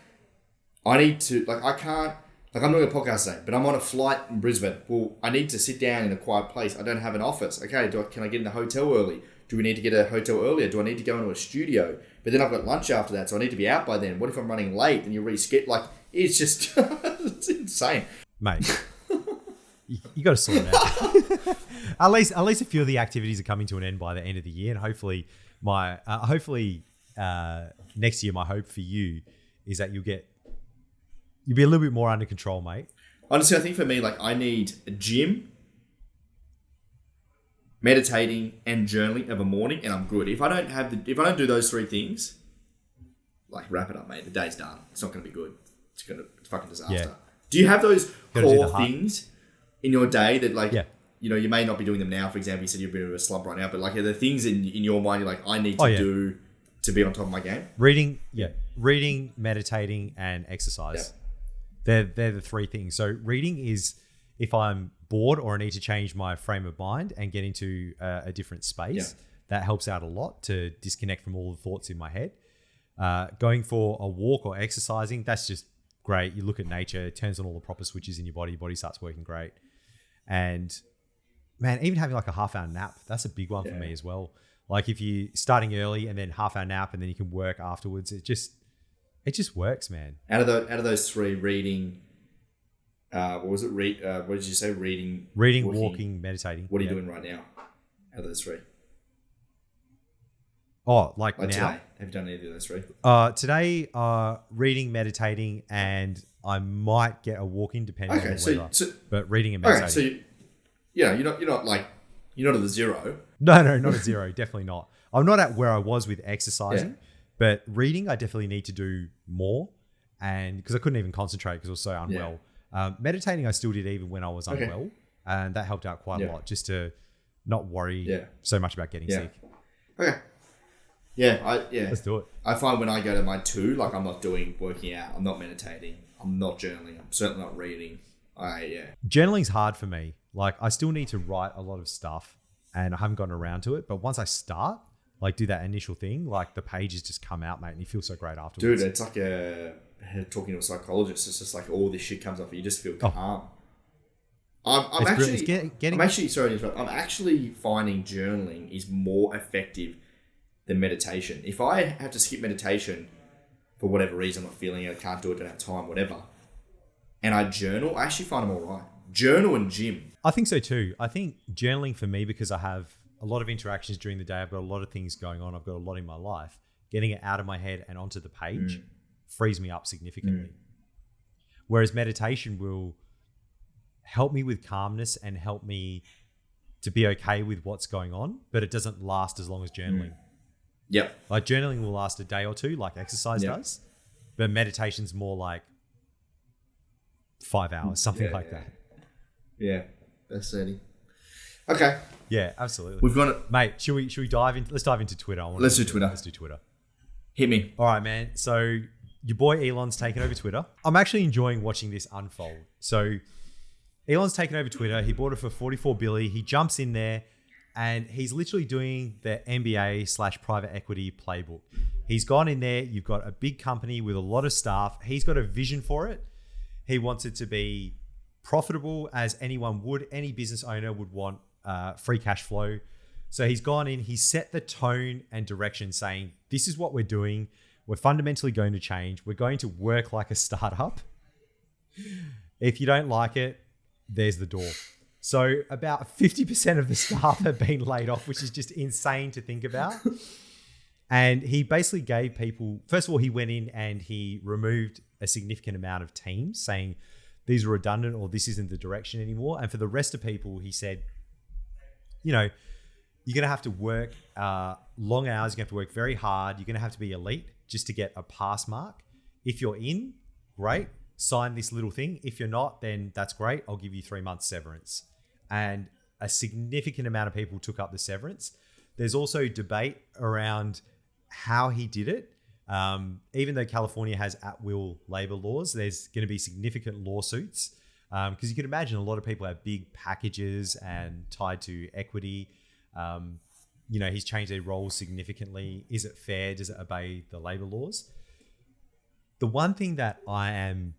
I need to I can't. Like I'm doing a podcast today, but I'm on a flight in Brisbane. Well, I need to sit down in a quiet place. I don't have an office. Okay, can I get in the hotel early? Do we need to get a hotel earlier? Do I need to go into a studio? But then I've got lunch after that, so I need to be out by then. What if I'm running late and you reschedule? Like, it's just, it's insane. Mate, you got to sort it out. At least a few of the activities are coming to an end by the end of the year. And hopefully next year, my hope for you is that you'll be a little bit more under control, mate. Honestly, I think for me, like I need a gym, meditating, and journaling of a morning, and I'm good. If I don't do those 3 things, like wrap it up, mate. The day's done. It's not going to be good. It's a fucking disaster. Yeah. Do you have those core things in your day that like, you know, you may not be doing them now? For example, you said you're a bit of a slump right now, but like are there things in your mind you're like, I need to do to be on top of my game? Reading, meditating, and exercise. Yeah. They're the 3 things. So reading is if I'm bored or I need to change my frame of mind and get into a different space. Yeah. That helps out a lot to disconnect from all the thoughts in my head. Going for a walk or exercising, that's just great. You look at nature, it turns on all the proper switches in your body starts working great. And man, even having like a half-hour nap, that's a big one for me as well. Like if you starting early and then half-hour nap and then you can work afterwards, it just works, man. Out of those three, reading, what was it? What did you say? Reading, walking, meditating. What are you doing right now? Out of those three? Oh, like now? Today. Have you done any of those three? Today, reading, meditating, and I might get a walk in depending on the weather. But reading and meditating. Okay, so you're not at the zero. No, not at zero. Definitely not. I'm not at where I was with exercising, but reading I definitely need to do more, and because I couldn't even concentrate because I was so unwell. Meditating I still did even when I was unwell, and that helped out quite a lot just to not worry so much about getting sick. Okay. Yeah. Let's do it. I find when I go to my 2, like I'm not working out, I'm not meditating, I'm not journaling, I'm certainly not reading. Journaling's hard for me. Like I still need to write a lot of stuff and I haven't gotten around to it. But once I start, like do that initial thing, like the pages just come out, mate, and you feel so great afterwards. Dude, it's like talking to a psychologist. It's just like all this shit comes up and you just feel calm. I'm actually finding journaling is more effective than meditation. If I have to skip meditation for whatever reason, I'm not feeling it, I can't do it, don't have time, whatever, and I journal, I actually find them all right. Journal and gym. I think so too. I think journaling for me, because I have a lot of interactions during the day, I've got a lot of things going on, I've got a lot in my life, getting it out of my head and onto the page frees me up significantly. Whereas meditation will help me with calmness and help me to be okay with what's going on, but it doesn't last as long as journaling. Yep. Like journaling will last a day or two, like exercise does, but meditation's more like 5 hours, something like that. Yeah, that's it. Okay. Yeah, absolutely. We've got it, mate. Should we dive in? Let's dive into Twitter. Let's do Twitter. Let's do Twitter. Hit me. All right, man. So your boy Elon's taken over Twitter. I'm actually enjoying watching this unfold. So Elon's taken over Twitter. He bought it for $44 billion. He jumps in there. And he's literally doing the MBA/private equity playbook. He's gone in there. You've got a big company with a lot of staff. He's got a vision for it. He wants it to be profitable as anyone would. Any business owner would want free cash flow. So he's gone in. He's set the tone and direction saying, this is what we're doing. We're fundamentally going to change. We're going to work like a startup. If you don't like it, there's the door. So about 50% of the staff have been laid off, which is just insane to think about. And he basically gave people, first of all, he went in and he removed a significant amount of teams saying these are redundant or this isn't the direction anymore. And for the rest of people, he said, you're going to have to work long hours. You're going to have to work very hard. You're going to have to be elite just to get a pass mark. If you're in, great. Sign this little thing. If you're not, then that's great. I'll give you 3 months severance. And a significant amount of people took up the severance. There's also debate around how he did it. Even though California has at-will labor laws, there's going to be significant lawsuits because you can imagine a lot of people have big packages and tied to equity. He's changed their roles significantly. Is it fair? Does it obey the labor laws? The one thing that I am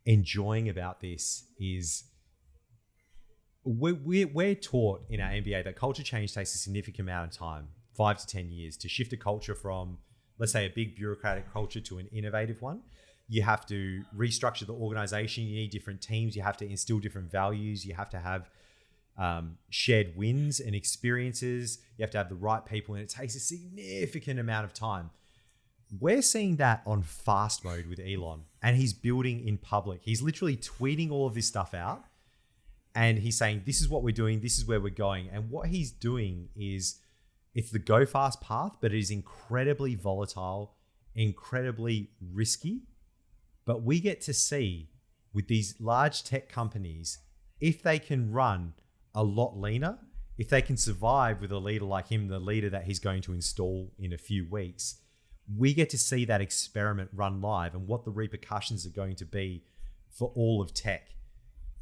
enjoying about this is we're taught in our MBA that culture change takes a significant amount of time, 5 to 10 years, to shift a culture from, let's say, a big bureaucratic culture to an innovative one. You have to restructure the organization. You need different teams. You have to instill different values. You have to have shared wins and experiences. You have to have the right people, and it takes a significant amount of time. We're seeing that on fast mode with Elon, and he's building in public. He's literally tweeting all of this stuff out, and he's saying, this is what we're doing. This is where we're going. And what he's doing is, it's the go fast path, but it is incredibly volatile, incredibly risky. But we get to see with these large tech companies, if they can run a lot leaner, if they can survive with a leader like him, the leader that he's going to install in a few weeks, we get to see that experiment run live and what the repercussions are going to be for all of tech.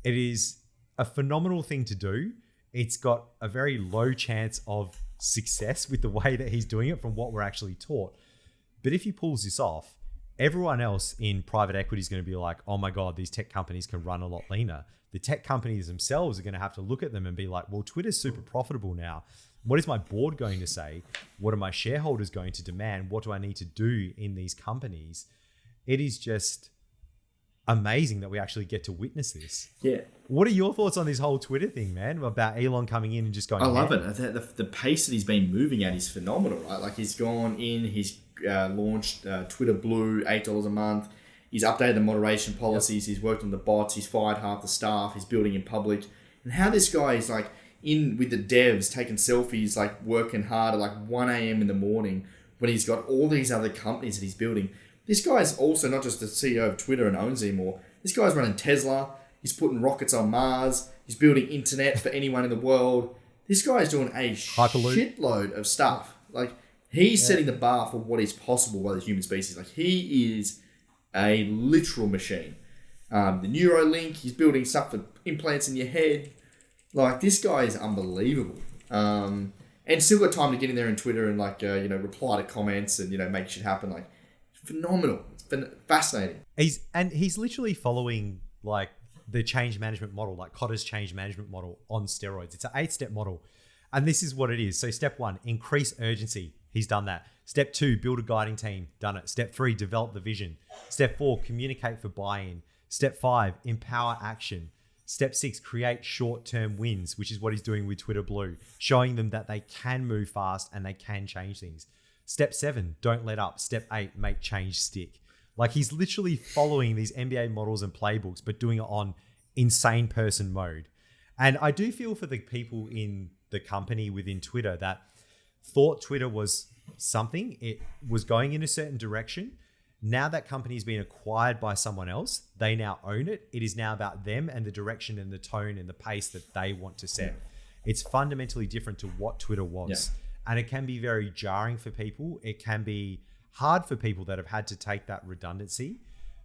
It is a phenomenal thing to do. It's got a very low chance of success with the way that he's doing it from what we're actually taught. But if he pulls this off, Everyone else in private equity is going to be like, oh my God, these tech companies can run a lot leaner. The tech companies themselves are going to have to look at them and be like, well, Twitter's super profitable now. What is my board going to say? What are my shareholders going to demand? What do I need to do in these companies? It is just amazing that we actually get to witness this. Yeah. What are your thoughts on this whole Twitter thing, man? About Elon coming in and just going, I love it. The pace that he's been moving at is phenomenal, right? Like he's gone in, he's launched Twitter Blue, $8 a month. He's updated the moderation policies. Yep. He's worked on the bots. He's fired half the staff. He's building in public. And how this guy is like in with the devs, taking selfies, like working hard at like 1 a.m. in the morning when he's got all these other companies that he's building. This guy's also not just the CEO of Twitter and owns anymore. This guy's running Tesla. He's putting rockets on Mars. He's building internet for anyone in the world. This guy's doing a shitload of stuff. Like he's setting the bar for what is possible by the human species. Like he is a literal machine. The Neuralink, he's building stuff for implants in your head. Like this guy is unbelievable. And still got time to get in there on Twitter and like reply to comments and make shit happen. Like phenomenal. It's fascinating. He's literally following like the change management model, like Kotter's change management model on steroids. It's an 8-step model. And this is what it is. So step 1, increase urgency. He's done that. Step 2, build a guiding team. Done it. Step 3, develop the vision. Step 4, communicate for buy-in. Step 5, empower action. Step 6, create short-term wins, which is what he's doing with Twitter Blue, showing them that they can move fast and they can change things. Step 7, don't let up. Step 8, make change stick. Like he's literally following these MBA models and playbooks, but doing it on insane person mode. And I do feel for the people in the company within Twitter that thought Twitter was something, it was going in a certain direction. Now that company's been acquired by someone else, they now own it. It is now about them and the direction and the tone and the pace that they want to set. It's fundamentally different to what Twitter was. Yeah. And it can be very jarring for people. It can be hard for people that have had to take that redundancy.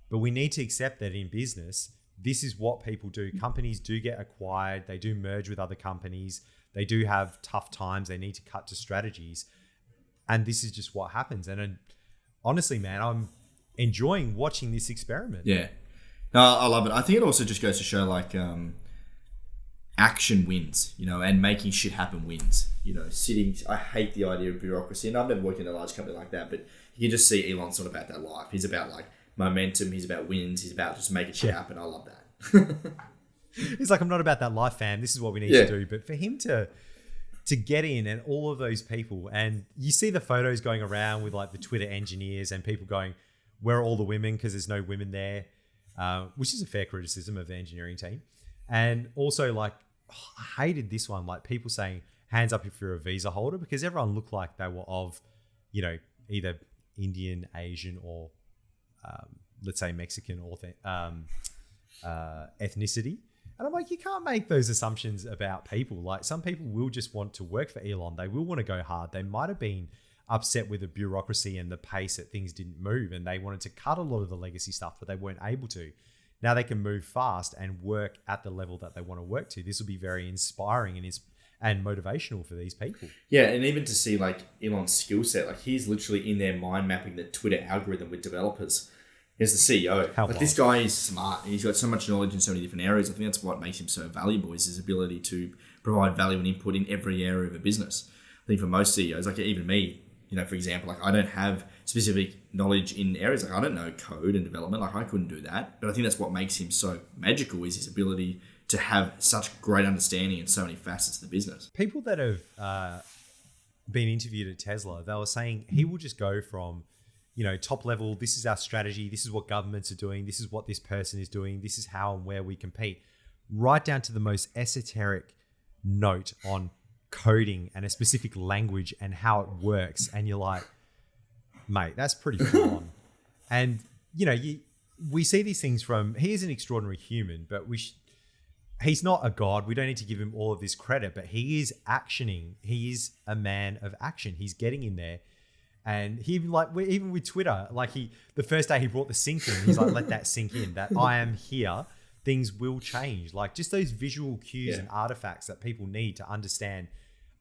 But we need to accept that in business, this is what people do. Companies do get acquired. They do merge with other companies. They do have tough times. They need to cut to strategies. And this is just what happens. And honestly, man, I'm enjoying watching this experiment. Yeah. No, I love it. I think it also just goes to show like action wins, and making shit happen wins. I hate the idea of bureaucracy, and I've never worked in a large company like that, but you can just see Elon's not about that life. He's about like momentum. He's about wins. He's about just making shit happen. I love that. He's like, I'm not about that life, fam. This is what we need to do. But for him to get in and all of those people, and you see the photos going around with like the Twitter engineers and people going, where are all the women? Because there's no women there, which is a fair criticism of the engineering team. And also like, I hated this one, like people saying, hands up if you're a visa holder, because everyone looked like they were of, either Indian, Asian, or let's say Mexican or ethnicity. And I'm like, you can't make those assumptions about people. Like some people will just want to work for Elon. They will want to go hard. They might have been upset with the bureaucracy and the pace that things didn't move, and they wanted to cut a lot of the legacy stuff, but they weren't able to. Now they can move fast and work at the level that they want to work to. This will be very inspiring and motivational for these people. Yeah, and even to see like Elon's skill set, like he's literally in there mind mapping the Twitter algorithm with developers. He's the CEO. This guy is smart. He's got so much knowledge in so many different areas. I think that's what makes him so valuable, is his ability to provide value and input in every area of a business. I think for most CEOs, like even me, for example, like I don't have specific knowledge in areas. Like I don't know code and development. Like I couldn't do that. But I think that's what makes him so magical, is his ability to have such great understanding in so many facets of the business. People that have been interviewed at Tesla, they were saying he will just go from, top level, this is our strategy, this is what governments are doing, this is what this person is doing, this is how and where we compete, right down to the most esoteric note on coding and a specific language and how it works. And you're like, mate, that's pretty full on. And, we see these things from, he is an extraordinary human, but he's not a god. We don't need to give him all of this credit, but he is actioning. He is a man of action. He's getting in there. And he even with Twitter, like the first day he brought the sync in, he's like, let that sink in, that I am here. Things will change. Like just those visual cues and artifacts that people need to understand,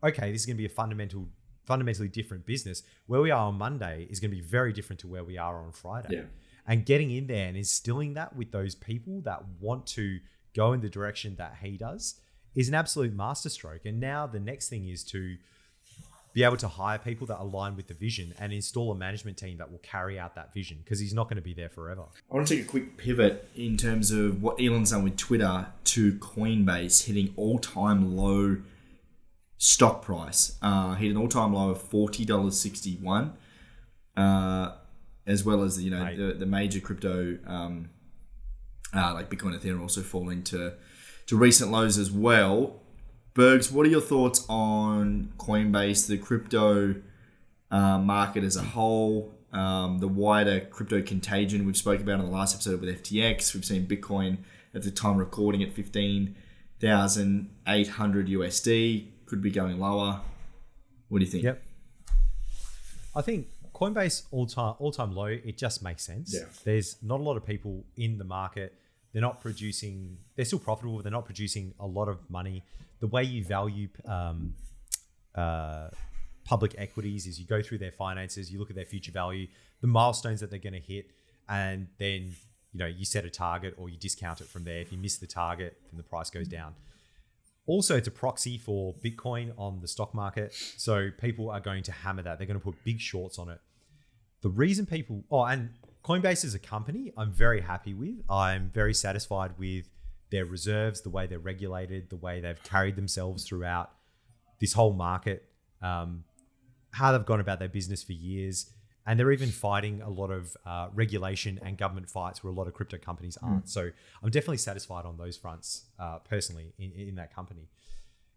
okay, this is going to be a fundamental fundamentally different business. Where we are on Monday is going to be very different to where we are on Friday. Yeah. And getting in there and instilling that with those people that want to go in the direction that he does is an absolute masterstroke. And now the next thing is to be able to hire people that align with the vision and install a management team that will carry out that vision, because he's not going to be there forever. I want to take a quick pivot in terms of what Elon's done with Twitter to Coinbase hitting all-time low stock price. Hit an all-time low of $40.61, as well as the major crypto like Bitcoin and Ethereum also falling to recent lows as well. Bergs, what are your thoughts on Coinbase, the crypto market as a whole, the wider crypto contagion we've spoke about in the last episode with FTX? We've seen Bitcoin at the time recording at 15,800 USD, could be going lower. What do you think? Yep. I think Coinbase all-time low, it just makes sense. Yeah. There's not a lot of people in the market. They're not producing, they're still profitable, but they're not producing a lot of money. The way you value public equities is you go through their finances, you look at their future value, the milestones that they're going to hit, and then you set a target or you discount it from there. If you miss the target, then the price goes down. Also, it's a proxy for Bitcoin on the stock market. So people are going to hammer that. They're going to put big shorts on it. The reason people... Oh, and Coinbase as a company, I'm very happy with. I'm very satisfied with their reserves, the way they're regulated, the way they've carried themselves throughout this whole market, how they've gone about their business for years. And they're even fighting a lot of regulation and government fights where a lot of crypto companies aren't. So I'm definitely satisfied on those fronts personally in that company.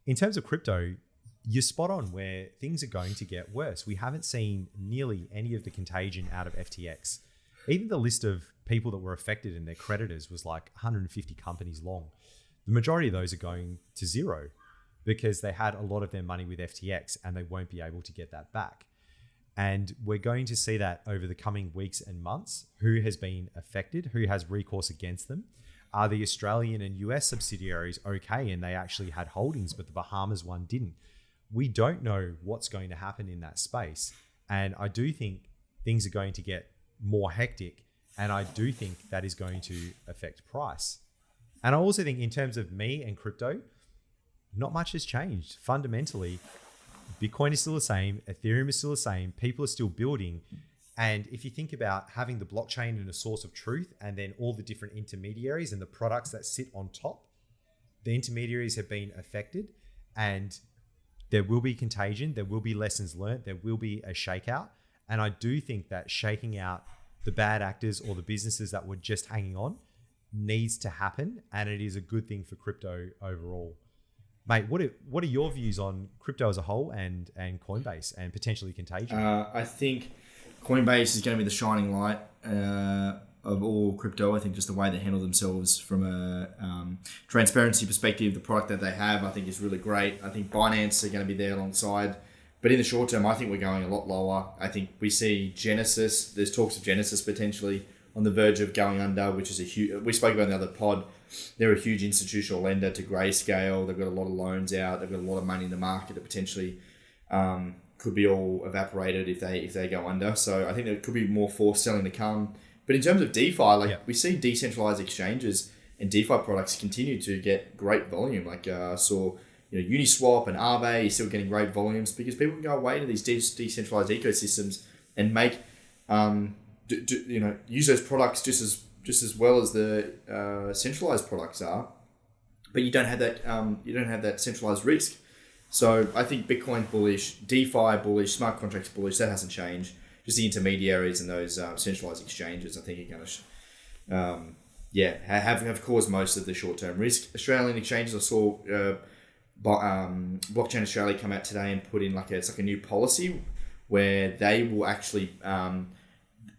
In terms of crypto, you're spot on where things are going to get worse. We haven't seen nearly any of the contagion out of FTX. Even the list of people that were affected and their creditors was like 150 companies long. The majority of those are going to zero because they had a lot of their money with FTX and they won't be able to get that back. And we're going to see that over the coming weeks and months. Who has been affected? Who has recourse against them? Are the Australian and US subsidiaries okay and they actually had holdings, but the Bahamas one didn't? We don't know what's going to happen in that space. And I do think things are going to get more hectic. And I do think that is going to affect price. And I also think in terms of me and crypto, not much has changed. Fundamentally, Bitcoin is still the same. Ethereum is still the same. People are still building. And if you think about having the blockchain and a source of truth and then all the different intermediaries and the products that sit on top, the intermediaries have been affected and there will be contagion. There will be lessons learned. There will be a shakeout. And I do think that shaking out the bad actors or the businesses that were just hanging on needs to happen. And it is a good thing for crypto overall. Mate, what are your views on crypto as a whole and Coinbase and potentially contagion? I think Coinbase is going to be the shining light of all crypto. I think just the way they handle themselves from a transparency perspective, the product that they have, I think is really great. I think Binance are going to be there alongside. But in the short term, I think we're going a lot lower. I think we see Genesis. There's talks of Genesis potentially on the verge of going under, which is a huge... We spoke about in the other pod. They're a huge institutional lender to Grayscale. They've got a lot of loans out. They've got a lot of money in the market that potentially could be all evaporated if they go under. So I think there could be more forced selling to come. But in terms of DeFi, we see decentralized exchanges and DeFi products continue to get great volume. I saw... Uniswap and Aave is still getting great volumes because people can go away to these decentralized ecosystems and make, use those products just as well as the centralized products are, but you don't have that centralized risk. So I think Bitcoin bullish, DeFi bullish, smart contracts bullish. That hasn't changed. Just the intermediaries and those centralized exchanges, I think, are going to, have caused most of the short term risk. Australian exchanges, I saw. Blockchain Australia come out today and put in it's a new policy where they will actually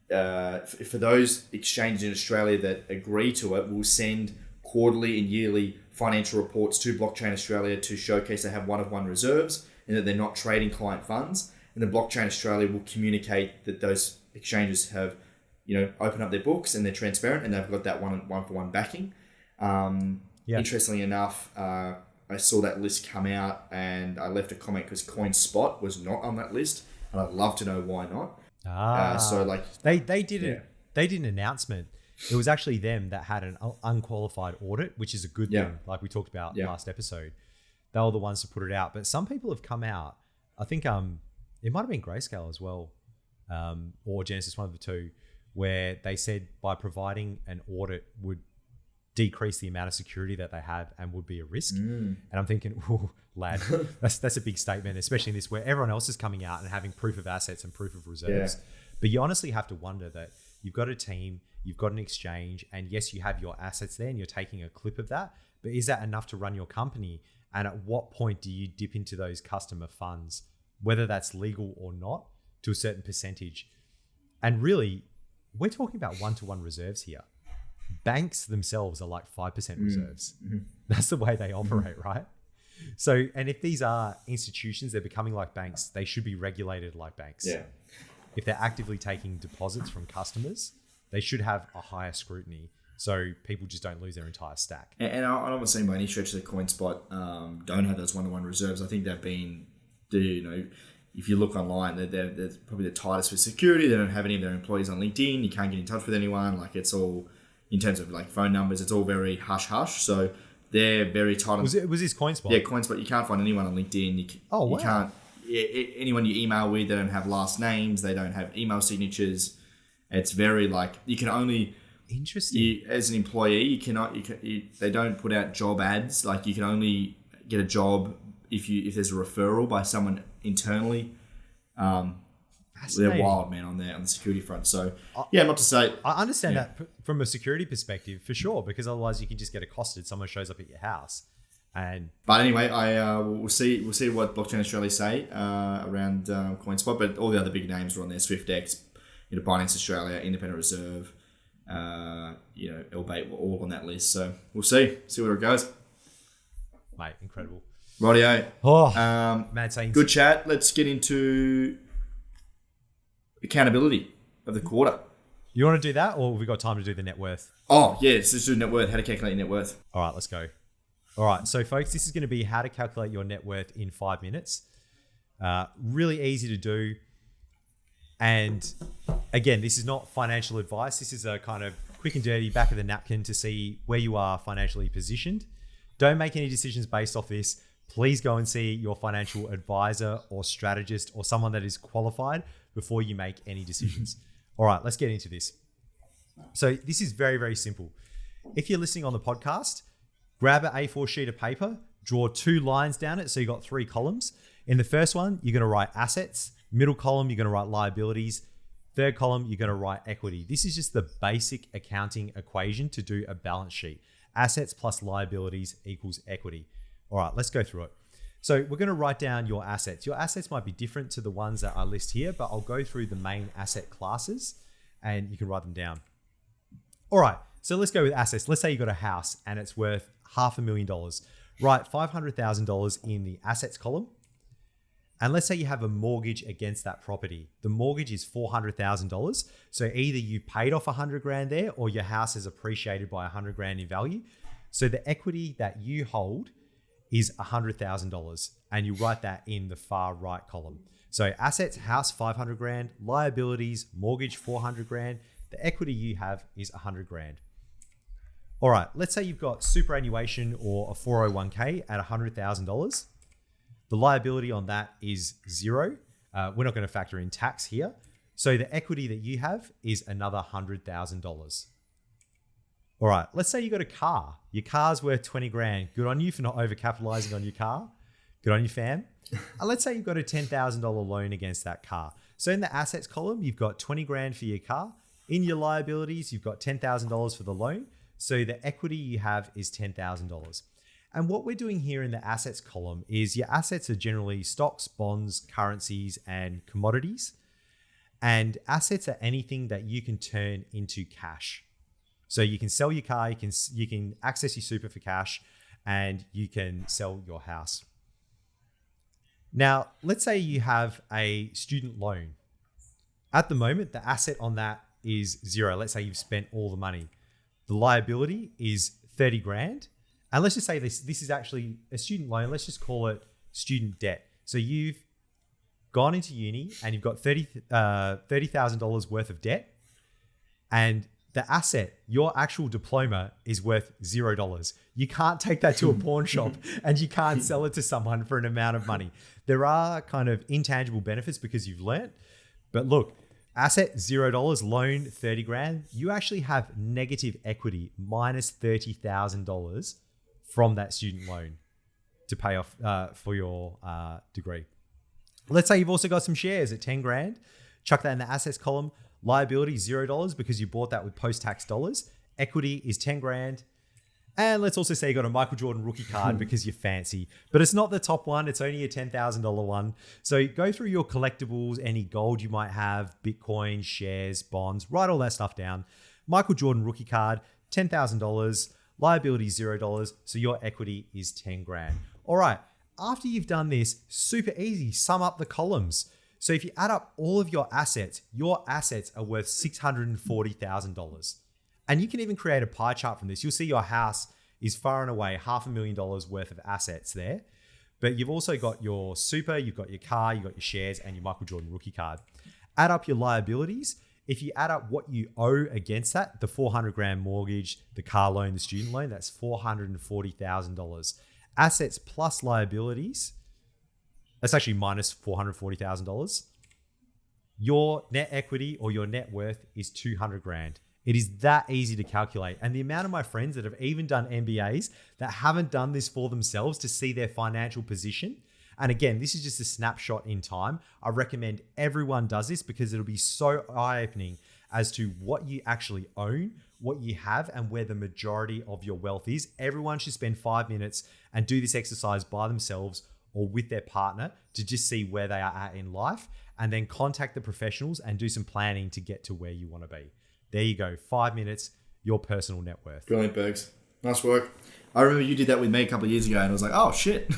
for those exchanges in Australia that agree to it, will send quarterly and yearly financial reports to Blockchain Australia to showcase they have one-of-one reserves and that they're not trading client funds. And then Blockchain Australia will communicate that those exchanges have opened up their books and they're transparent and they've got that one-for-one backing. Interestingly enough, I saw that list come out and I left a comment because CoinSpot was not on that list, and I'd love to know why not. So like they did an announcement. It was actually them that had an unqualified audit, which is a good thing, like we talked about last episode. They were the ones to put it out, but some people have come out. I think it might have been Grayscale as well, or Genesis, one of the two, where they said by providing an audit would decrease the amount of security that they have and would be a risk. And I'm thinking, oh, lad, that's a big statement, especially in this where everyone else is coming out and having proof of assets and proof of reserves. But you honestly have to wonder that you've got a team, you've got an exchange, and yes, you have your assets there and you're taking a clip of that, but is that enough to run your company? And at what point do you dip into those customer funds, whether that's legal or not, to a certain percentage? And really, we're talking about one-to-one reserves here. Banks themselves are like 5% reserves. That's the way they operate, right? So, and if these are institutions, they're becoming like banks, they should be regulated like banks. If they're actively taking deposits from customers, they should have a higher scrutiny so people just don't lose their entire stack. And I'm not saying by any stretch that CoinSpot don't have those one-to-one reserves. I think they've been, if you look online, they're probably the tightest with security. They don't have any of their employees on LinkedIn. You can't get in touch with anyone. Like, it's all, in terms of like phone numbers, it's all very hush-hush. So they're very tight. Was this CoinSpot? Yeah, CoinSpot. You can't find anyone on LinkedIn. You can't. Anyone you email with, they don't have last names. They don't have email signatures. It's very like, you can only... Interesting. As an employee, you cannot. They don't put out job ads. Like, you can only get a job if there's a referral by someone internally. They're wild, man, on the security front. So not to say I understand that from a security perspective for sure, because otherwise you can just get accosted. Someone shows up at your house, but anyway, we'll see what Blockchain Australia say around CoinSpot. But all the other big names are on there: SwiftX, Binance Australia, Independent Reserve. Elbait were all on that list, so we'll see where it goes. Mate, incredible. Rightio. Mad saying good chat. Let's get into accountability of the quarter. You want to do that, or have we got time to do the net worth? Oh yeah, let's do net worth. How to calculate your net worth. All right, let's go. All right, so folks, this is going to be how to calculate your net worth in 5 minutes. Really easy to do. And again, this is not financial advice. This is a kind of quick and dirty back of the napkin to see where you are financially positioned. Don't make any decisions based off this. Please go and see your financial advisor or strategist or someone that is qualified before you make any decisions. All right, let's get into this. So this is very, very simple. If you're listening on the podcast, grab an A4 sheet of paper, draw 2 lines down it. So you got 3 columns. In the first one, you're going to write assets. Middle column, you're going to write liabilities. Third column, you're going to write equity. This is just the basic accounting equation to do a balance sheet. Assets plus liabilities equals equity. All right, let's go through it. So we're going to write down your assets. Your assets might be different to the ones that I list here, but I'll go through the main asset classes and you can write them down. All right, so let's go with assets. Let's say you got a house and it's worth $500,000. Write $500,000 in the assets column. And let's say you have a mortgage against that property. The mortgage is $400,000. So either you paid off $100,000 there or your house is appreciated by $100,000 in value. So the equity that you hold is $100,000, and you write that in the far right column. So assets, house, $500,000, liabilities, mortgage, $400,000. The equity you have is $100,000. All right, let's say you've got superannuation or a 401k at $100,000. The liability on that is 0. We're not going to factor in tax here. So the equity that you have is another $100,000. All right, let's say you got a car. Your car's worth $20,000. Good on you for not overcapitalizing on your car. Good on you, fam. And let's say you've got a $10,000 loan against that car. So in the assets column, you've got $20,000 for your car. In your liabilities, you've got $10,000 for the loan. So the equity you have is $10,000. And what we're doing here in the assets column is your assets are generally stocks, bonds, currencies, and commodities. And assets are anything that you can turn into cash. So you can sell your car, you can access your super for cash, and you can sell your house. Now, let's say you have a student loan. At the moment, the asset on that is 0. Let's say you've spent all the money. The liability is $30,000. And let's just say this is actually a student loan. Let's just call it student debt. So you've gone into uni and you've got $30,000 worth of debt, and the asset, your actual diploma, is worth $0. You can't take that to a pawn shop and you can't sell it to someone for an amount of money. There are kind of intangible benefits because you've learnt. But look, asset $0, loan 30 grand. You actually have negative equity minus $30,000 from that student loan to pay off for your degree. Let's say you've also got some shares at 10 grand. Chuck that in the assets column. Liability $0 because you bought that with post-tax dollars. Equity is 10 grand. And let's also say you got a Michael Jordan rookie card because you're fancy, but it's not the top one. It's only a $10,000 one. So go through your collectibles, any gold you might have, Bitcoin, shares, bonds, write all that stuff down. Michael Jordan rookie card, $10,000, liability $0. So your equity is 10 grand. All right. After you've done this, super easy, sum up the columns. So if you add up all of your assets are worth $640,000. And you can even create a pie chart from this. You'll see your house is far and away $500,000 worth of assets there. But you've also got your super, you've got your car, you've got your shares, and your Michael Jordan rookie card. Add up your liabilities. If you add up what you owe against that, the 400 grand mortgage, the car loan, the student loan, that's $440,000. Assets plus liabilities, that's actually minus $440,000. Your net equity or your net worth is 200 grand. It is that easy to calculate. And the amount of my friends that have even done MBAs that haven't done this for themselves to see their financial position. And again, this is just a snapshot in time. I recommend everyone does this because it'll be so eye-opening as to what you actually own, what you have, and where the majority of your wealth is. Everyone should spend 5 minutes and do this exercise by themselves or with their partner to just see where they are at in life, and then contact the professionals and do some planning to get to where you want to be. There you go. 5 minutes, your personal net worth. Brilliant, Bergs. Nice work. I remember you did that with me a couple of years ago and I was like, oh shit.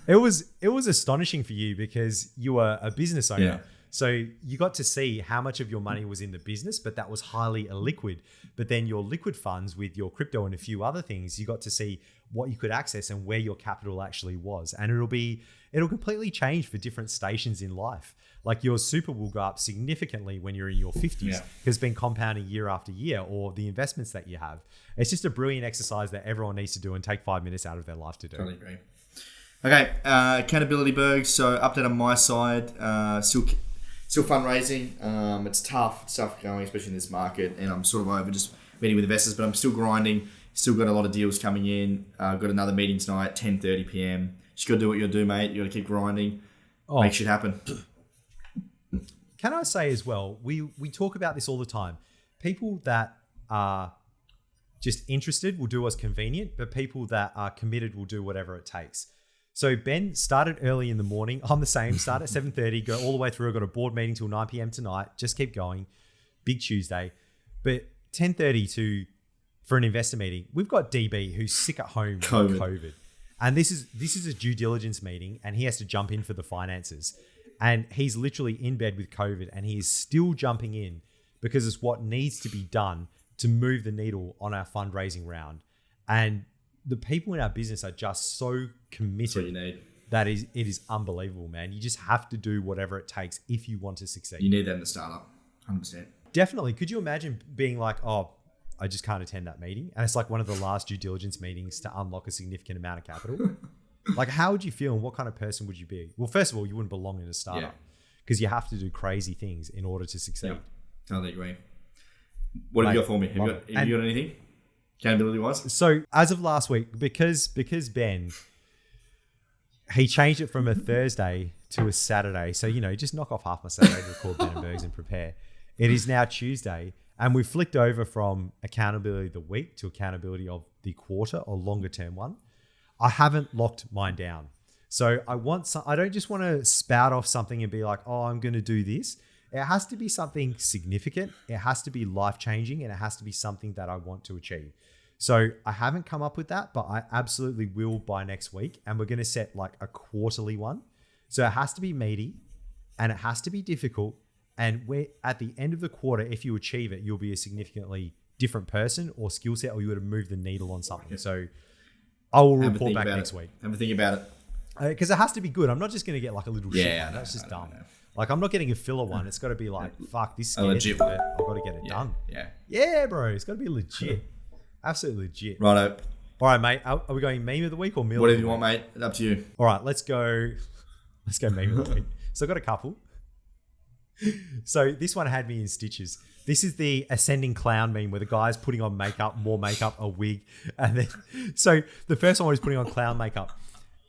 It was astonishing for you because you were a business owner. Yeah. So you got to see how much of your money was in the business, but that was highly illiquid. But then your liquid funds with your crypto and a few other things, you got to see what you could access and where your capital actually was. And it'll completely change for different stations in life. Like your super will go up significantly when you're in your 50s because it's been compounding year after year, or the investments that you have. It's just a brilliant exercise that everyone needs to do and take 5 minutes out of their life to do. Totally agree. Okay, accountability, Berg. So update on my side, still fundraising. It's tough going, especially in this market. And I'm sort of over just meeting with investors, but I'm still grinding. Still got a lot of deals coming in. Got another meeting tonight, 10:30 p.m. Just got to do what you got to do, mate. You got to keep grinding. Make shit happen. Can I say as well, we talk about this all the time. People that are just interested will do what's convenient, but people that are committed will do whatever it takes. So Ben started early in the morning. I'm the same. Start at 7:30, go all the way through. I've got a board meeting till 9 p.m. tonight. Just keep going. Big Tuesday. But 10:30 for an investor meeting, we've got DB who's sick at home with COVID. And this is a due diligence meeting and he has to jump in for the finances. And he's literally in bed with COVID and he is still jumping in because it's what needs to be done to move the needle on our fundraising round. And the people in our business are just so committed. That's what you need. That it is unbelievable, man. You just have to do whatever it takes if you want to succeed. You need that in the startup, 100%. Definitely. Could you imagine being like, oh, I just can't attend that meeting? And it's like one of the last due diligence meetings to unlock a significant amount of capital. Like, how would you feel and what kind of person would you be? Well, first of all, you wouldn't belong in a startup because you have to do crazy things in order to succeed. Yeah, totally agree. What have you got for me? Have you got anything? Accountability wise? So as of last week, because Ben, he changed it from a Thursday to a Saturday. So, just knock off half my Saturday to record Ben and Bergs and prepare. It is now Tuesday and we flicked over from accountability of the week to accountability of the quarter or longer term one. I haven't locked mine down. So I don't just want to spout off something and be like, oh, I'm going to do this. It has to be something significant. It has to be life-changing and it has to be something that I want to achieve. So I haven't come up with that, but I absolutely will by next week. And we're going to set like a quarterly one. So it has to be meaty and it has to be difficult. And at the end of the quarter, if you achieve it, you'll be a significantly different person or skill set, or you would have moved the needle on something. So I will report back next week. Have a think about it. Because it has to be good. I'm not just going to get like a little shit one. That's just dumb. No. Like, I'm not getting a filler one. It's got to be like, fuck, this scares legit me, one. but I've got to get it done. Yeah, bro. It's got to be legit. Absolutely legit. Righto. All right, mate. Are we going meme of the week or meal? Whatever you want, mate. It's up to you. All right, let's go. Let's go meme of the week. So I've got a couple. So this one had me in stitches. This is the ascending clown meme where the guy's putting on makeup, more makeup, a wig. And then, so the first one was putting on clown makeup.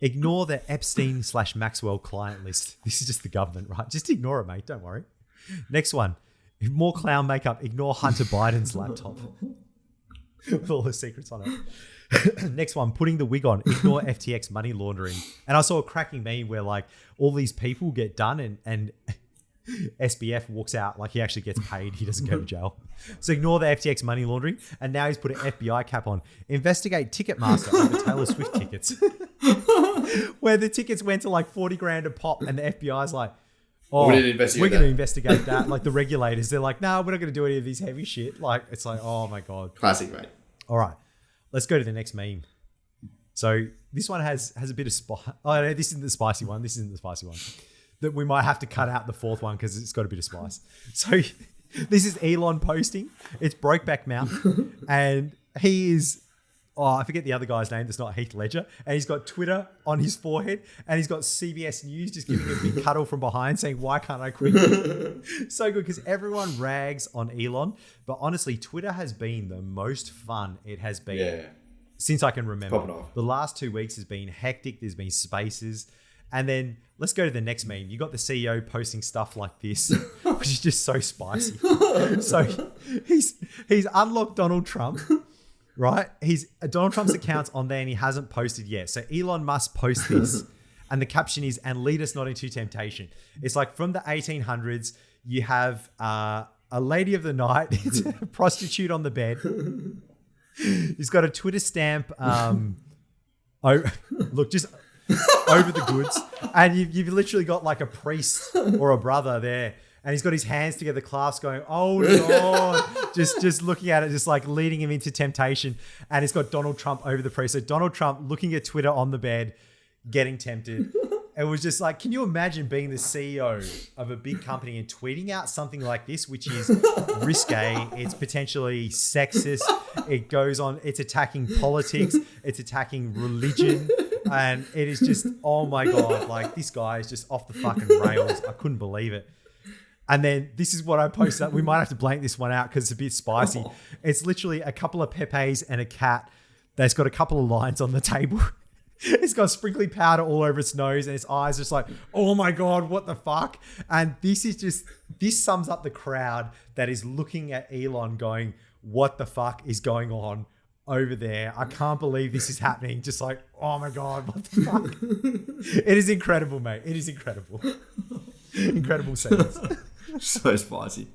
Ignore the Epstein/Maxwell client list. This is just the government, right? Just ignore it, mate. Don't worry. Next one. More clown makeup. Ignore Hunter Biden's laptop. With all the secrets on it. Next one. Putting the wig on. Ignore FTX money laundering. And I saw a cracking meme where like all these people get done and SBF walks out like he actually gets paid. He doesn't go to jail. So ignore the FTX money laundering. And now he's put an FBI cap on. Investigate Ticketmaster over Taylor Swift tickets. Where the tickets went to like 40 grand a pop and the FBI's like, oh, we're going to investigate that. Like the regulators, they're like, no, we're not going to do any of this heavy shit. Like, it's like, oh my God. Classic, mate. All right. Let's go to the next meme. So this one has a bit of spice. Oh, no, this isn't the spicy one. This isn't the spicy one. That we might have to cut out the fourth one because it's got a bit of spice. So this is Elon posting. It's Brokeback Mountain. And he is, I forget the other guy's name. That's not Heath Ledger. And he's got Twitter on his forehead. And he's got CBS News just giving a big cuddle from behind saying, why can't I quit? So good because everyone rags on Elon. But honestly, Twitter has been the most fun it has been since I can remember. The last 2 weeks has been hectic. There's been spaces. And then let's go to the next meme. You got the CEO posting stuff like this, which is just so spicy. So he's unlocked Donald Trump, right? Donald Trump's account's on there and he hasn't posted yet. So Elon must post this. And the caption is, and lead us not into temptation. It's like from the 1800s, you have a lady of the night, it's a prostitute on the bed. He's got a Twitter stamp. Look, just over the goods. And you've literally got like a priest or a brother there. And he's got his hands together, clasped, going, oh, Lord. just looking at it, just like leading him into temptation. And it's got Donald Trump over the priest. So Donald Trump looking at Twitter on the bed, getting tempted. It was just like, can you imagine being the CEO of a big company and tweeting out something like this, which is risque, it's potentially sexist, it goes on, it's attacking politics, it's attacking religion, and it is just, oh my God, like this guy is just off the fucking rails. I couldn't believe it. And then this is what I posted up. We might have to blank this one out because it's a bit spicy. It's literally a couple of Pepes and a cat that's got a couple of lines on the table. It's got sprinkly powder all over its nose and its eyes just like, oh my God, what the fuck? And this sums up the crowd that is looking at Elon going, what the fuck is going on over there? I can't believe this is happening. Just like, oh my God, what the fuck? It is incredible, mate. It is incredible. Incredible sentence. So spicy.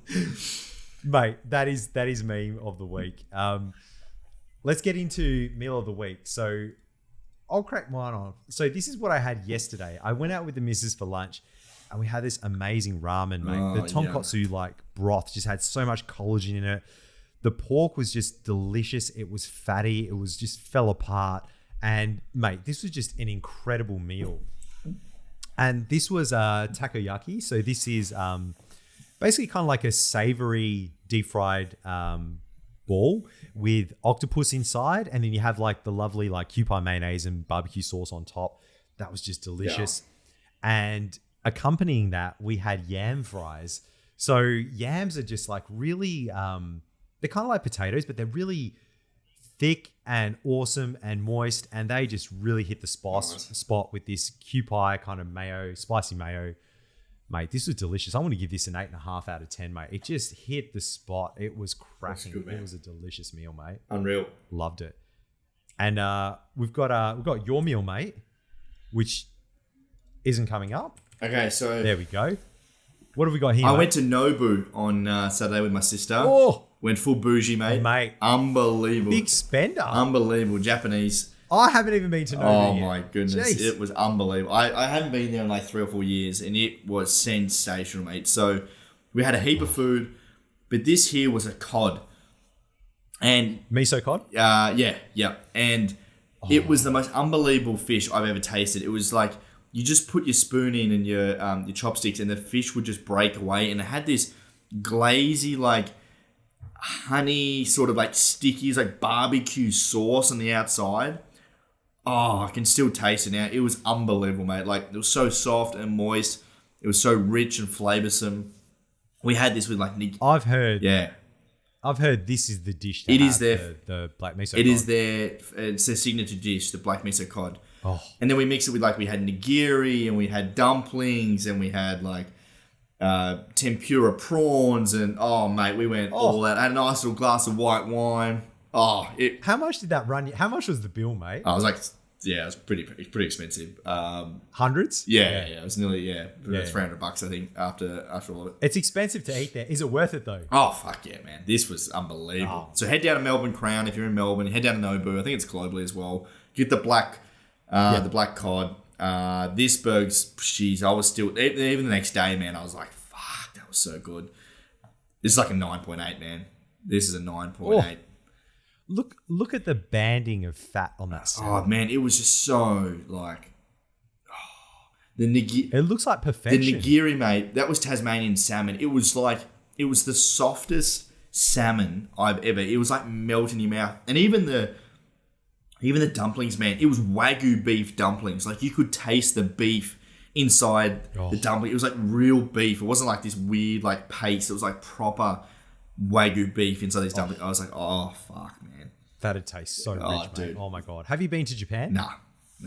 Mate, that is meme of the week. Let's get into meal of the week. So I'll crack mine on. So this is what I had yesterday. I went out with the missus for lunch and we had this amazing ramen, mate. The tonkotsu like broth just had so much collagen in it. The pork was just delicious. It was fatty. It was just fell apart. And mate, this was just an incredible meal. And this was takoyaki. So this is basically kind of like a savory deep fried ball with octopus inside, and then you have like the lovely like kewpie mayonnaise and barbecue sauce on top. That was just delicious. And accompanying that, we had yam fries. So yams are just like really, they're kind of like potatoes, but they're really thick and awesome and moist, and they just really hit the spot with this kewpie kind of mayo, spicy mayo. Mate, this was delicious. I want to give this an 8.5 out of 10, mate. It just hit the spot. It was cracking. Good, it was a delicious meal, mate. Unreal. Loved it. And we've got your meal, mate, which isn't coming up. Okay, so there we go. What have we got here? I went to Nobu on Saturday with my sister. Oh, went full bougie, mate. Unbelievable. Big spender. Unbelievable. Japanese. I haven't even been to Nobu Oh yet. my goodness. Jeez. It was unbelievable. I hadn't been there in like 3 or 4 years and it was sensational, mate. So we had a heap of food, but this here was a cod. And Miso cod? yeah. And it was the most unbelievable fish I've ever tasted. It was like you just put your spoon in and your chopsticks, and the fish would just break away. And it had this glazy, like honey, sort of like sticky, like barbecue sauce on the outside. Oh, I can still taste it now. It was unbelievable, mate. Like, it was so soft and moist. It was so rich and flavoursome. We had this with like I've heard this is the dish. It is the black miso. It is it's their signature dish, the black miso cod. Oh. And then we mix it with we had nigiri, and we had dumplings, and we had tempura prawns, and mate, we went all out. I had a nice little glass of white wine. How much did that run you? How much was the bill, mate? I was like, it was pretty expensive. Hundreds? Yeah. It was nearly $300 I think after all of it. It's expensive to eat there. Is it worth it though? Oh fuck yeah, man! This was unbelievable. So head down to Melbourne Crown if you're in Melbourne. Head down to Nobu. I think it's globally as well. Get the black cod. This burg's, jeez, I was still even the next day, man. I was like, fuck, that was so good. This is like a 9.8, man. This is a 9.8. Look at the banding of fat on that salmon. Oh man, it was just so it looks like perfection. The nigiri, mate, that was Tasmanian salmon. It was the softest salmon I've ever. It was like melt in your mouth, and even the dumplings, man. It was Wagyu beef dumplings. Like you could taste the beef inside the dumpling. It was like real beef. It wasn't like this weird like paste. It was like proper Wagyu beef inside these dumplings. I was like, oh fuck, man. That'd taste so rich, mate. Dude. Oh my god. Have you been to Japan? Nah,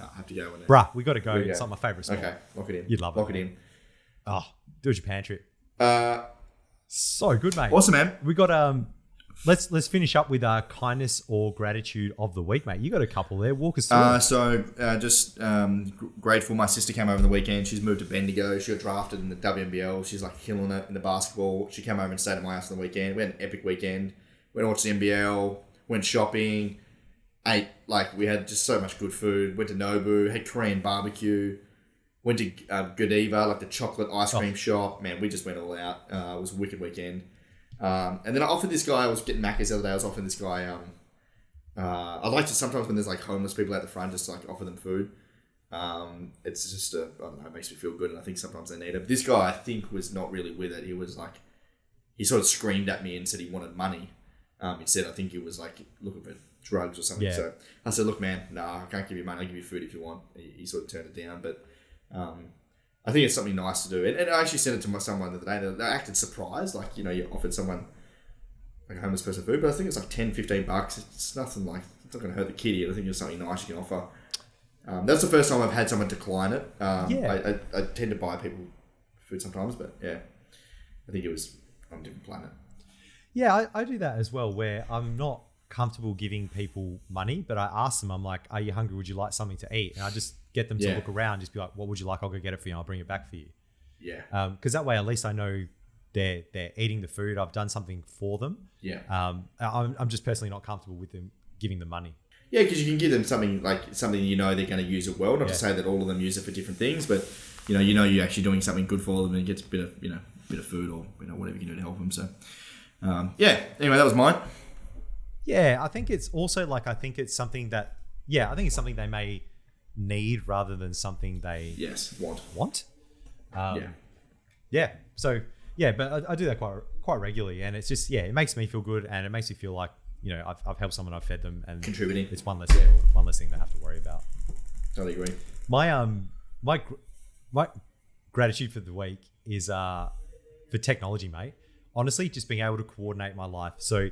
I have to go in there. Bruh, we got to go. It's like my favourite spot. Okay, lock it in. You'd love it. Lock it in. Oh, do a Japan trip. So good, mate. Awesome, man. We got let's finish up with kindness or gratitude of the week, mate. You got a couple there. Walk us through. Just grateful. My sister came over the weekend. She's moved to Bendigo. She got drafted in the WNBL. She's like killing it in the basketball. She came over and stayed at my house on the weekend. We had an epic weekend. Went to watch the NBL. Went shopping. Ate, we had just so much good food. Went to Nobu. Had Korean barbecue. Went to Godiva, like the chocolate ice cream shop. Man, we just went all out. It was a wicked weekend. And then I offered this guy, I was getting Macca's the other day, I was offering this guy, I like to sometimes when there's homeless people at the front, just offer them food. It's just, I don't know, it makes me feel good, and I think sometimes they need it. But this guy, I think, was not really with it. He was he sort of screamed at me and said he wanted money. Instead, I think he was looking for drugs or something. Yeah. So I said, look, man, I can't give you money, I'll give you food if you want. He sort of turned it down, but I think it's something nice to do. And I actually sent it to someone the other day. They acted surprised. You offered someone a homeless person food, but I think it's $10-15. It's nothing it's not going to hurt the kitty. I think it's something nice you can offer. That's the first time I've had someone decline it. I tend to buy people food sometimes, but yeah, I think it was on a different planet. Yeah, I do that as well, where I'm not comfortable giving people money, but I ask them, I'm like, are you hungry? Would you like something to eat? And I just get them to look around, just be like, what would you like? I'll go get it for you. I'll bring it back for you. Yeah. Because that way, at least I know they're eating the food. I've done something for them. Yeah. I'm just personally not comfortable with them giving them money. Yeah, because you can give them something something they're going to use it well. Not to say that all of them use it for different things, but you're actually doing something good for them, and it gets a bit of food or whatever you can do to help them. So anyway, that was mine. Yeah, I think it's also I think it's something that they may need rather than something they want. Yeah. So but I do that quite regularly, and it's just it makes me feel good, and it makes me feel like I've helped someone, I've fed them, and contributing. It's one less thing they have to worry about. Totally agree. My gratitude for the week is for technology, mate. Honestly, just being able to coordinate my life. So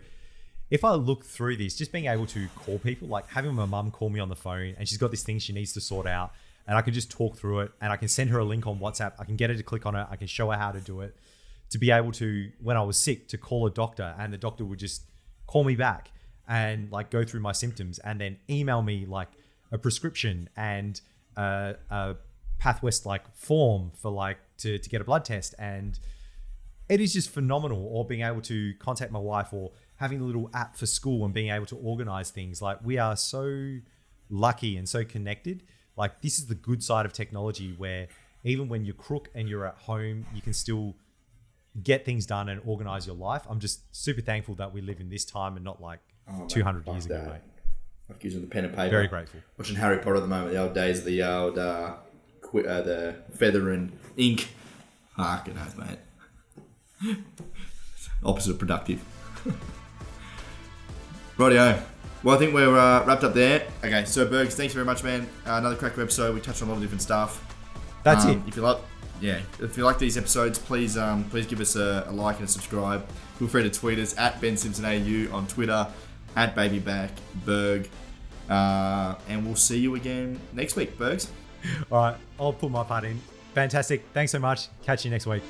if I look through this, just being able to call people, having my mum call me on the phone, and she's got this thing she needs to sort out, and I can just talk through it, and I can send her a link on WhatsApp. I can get her to click on it. I can show her how to do it. To be able to, when I was sick, to call a doctor, and the doctor would just call me back and go through my symptoms, and then email me a prescription and a PathWest form for to get a blood test. And it is just phenomenal. Or being able to contact my wife, or having a little app for school and being able to organize things. We are so lucky and so connected. This is the good side of technology, where even when you're crook and you're at home, you can still get things done and organize your life. I'm just super thankful that we live in this time and not Oh, mate, 200 fuck years ago, that. mate. Like using the pen and paper. Very grateful. Watching Harry Potter at the moment. The old days of the old the feather and ink. Fucking knows, mate. Opposite of productive. Rightio. Well, I think we're wrapped up there. Okay, so Bergs, thanks very much, man. Another cracker episode. We touched on a lot of different stuff. That's it. If you like these episodes, please give us a like and a subscribe. Feel free to tweet us at BenSimpsonAU on Twitter, at BabybackBerg, and we'll see you again next week, Bergs. All right, I'll put my part in. Fantastic. Thanks so much. Catch you next week.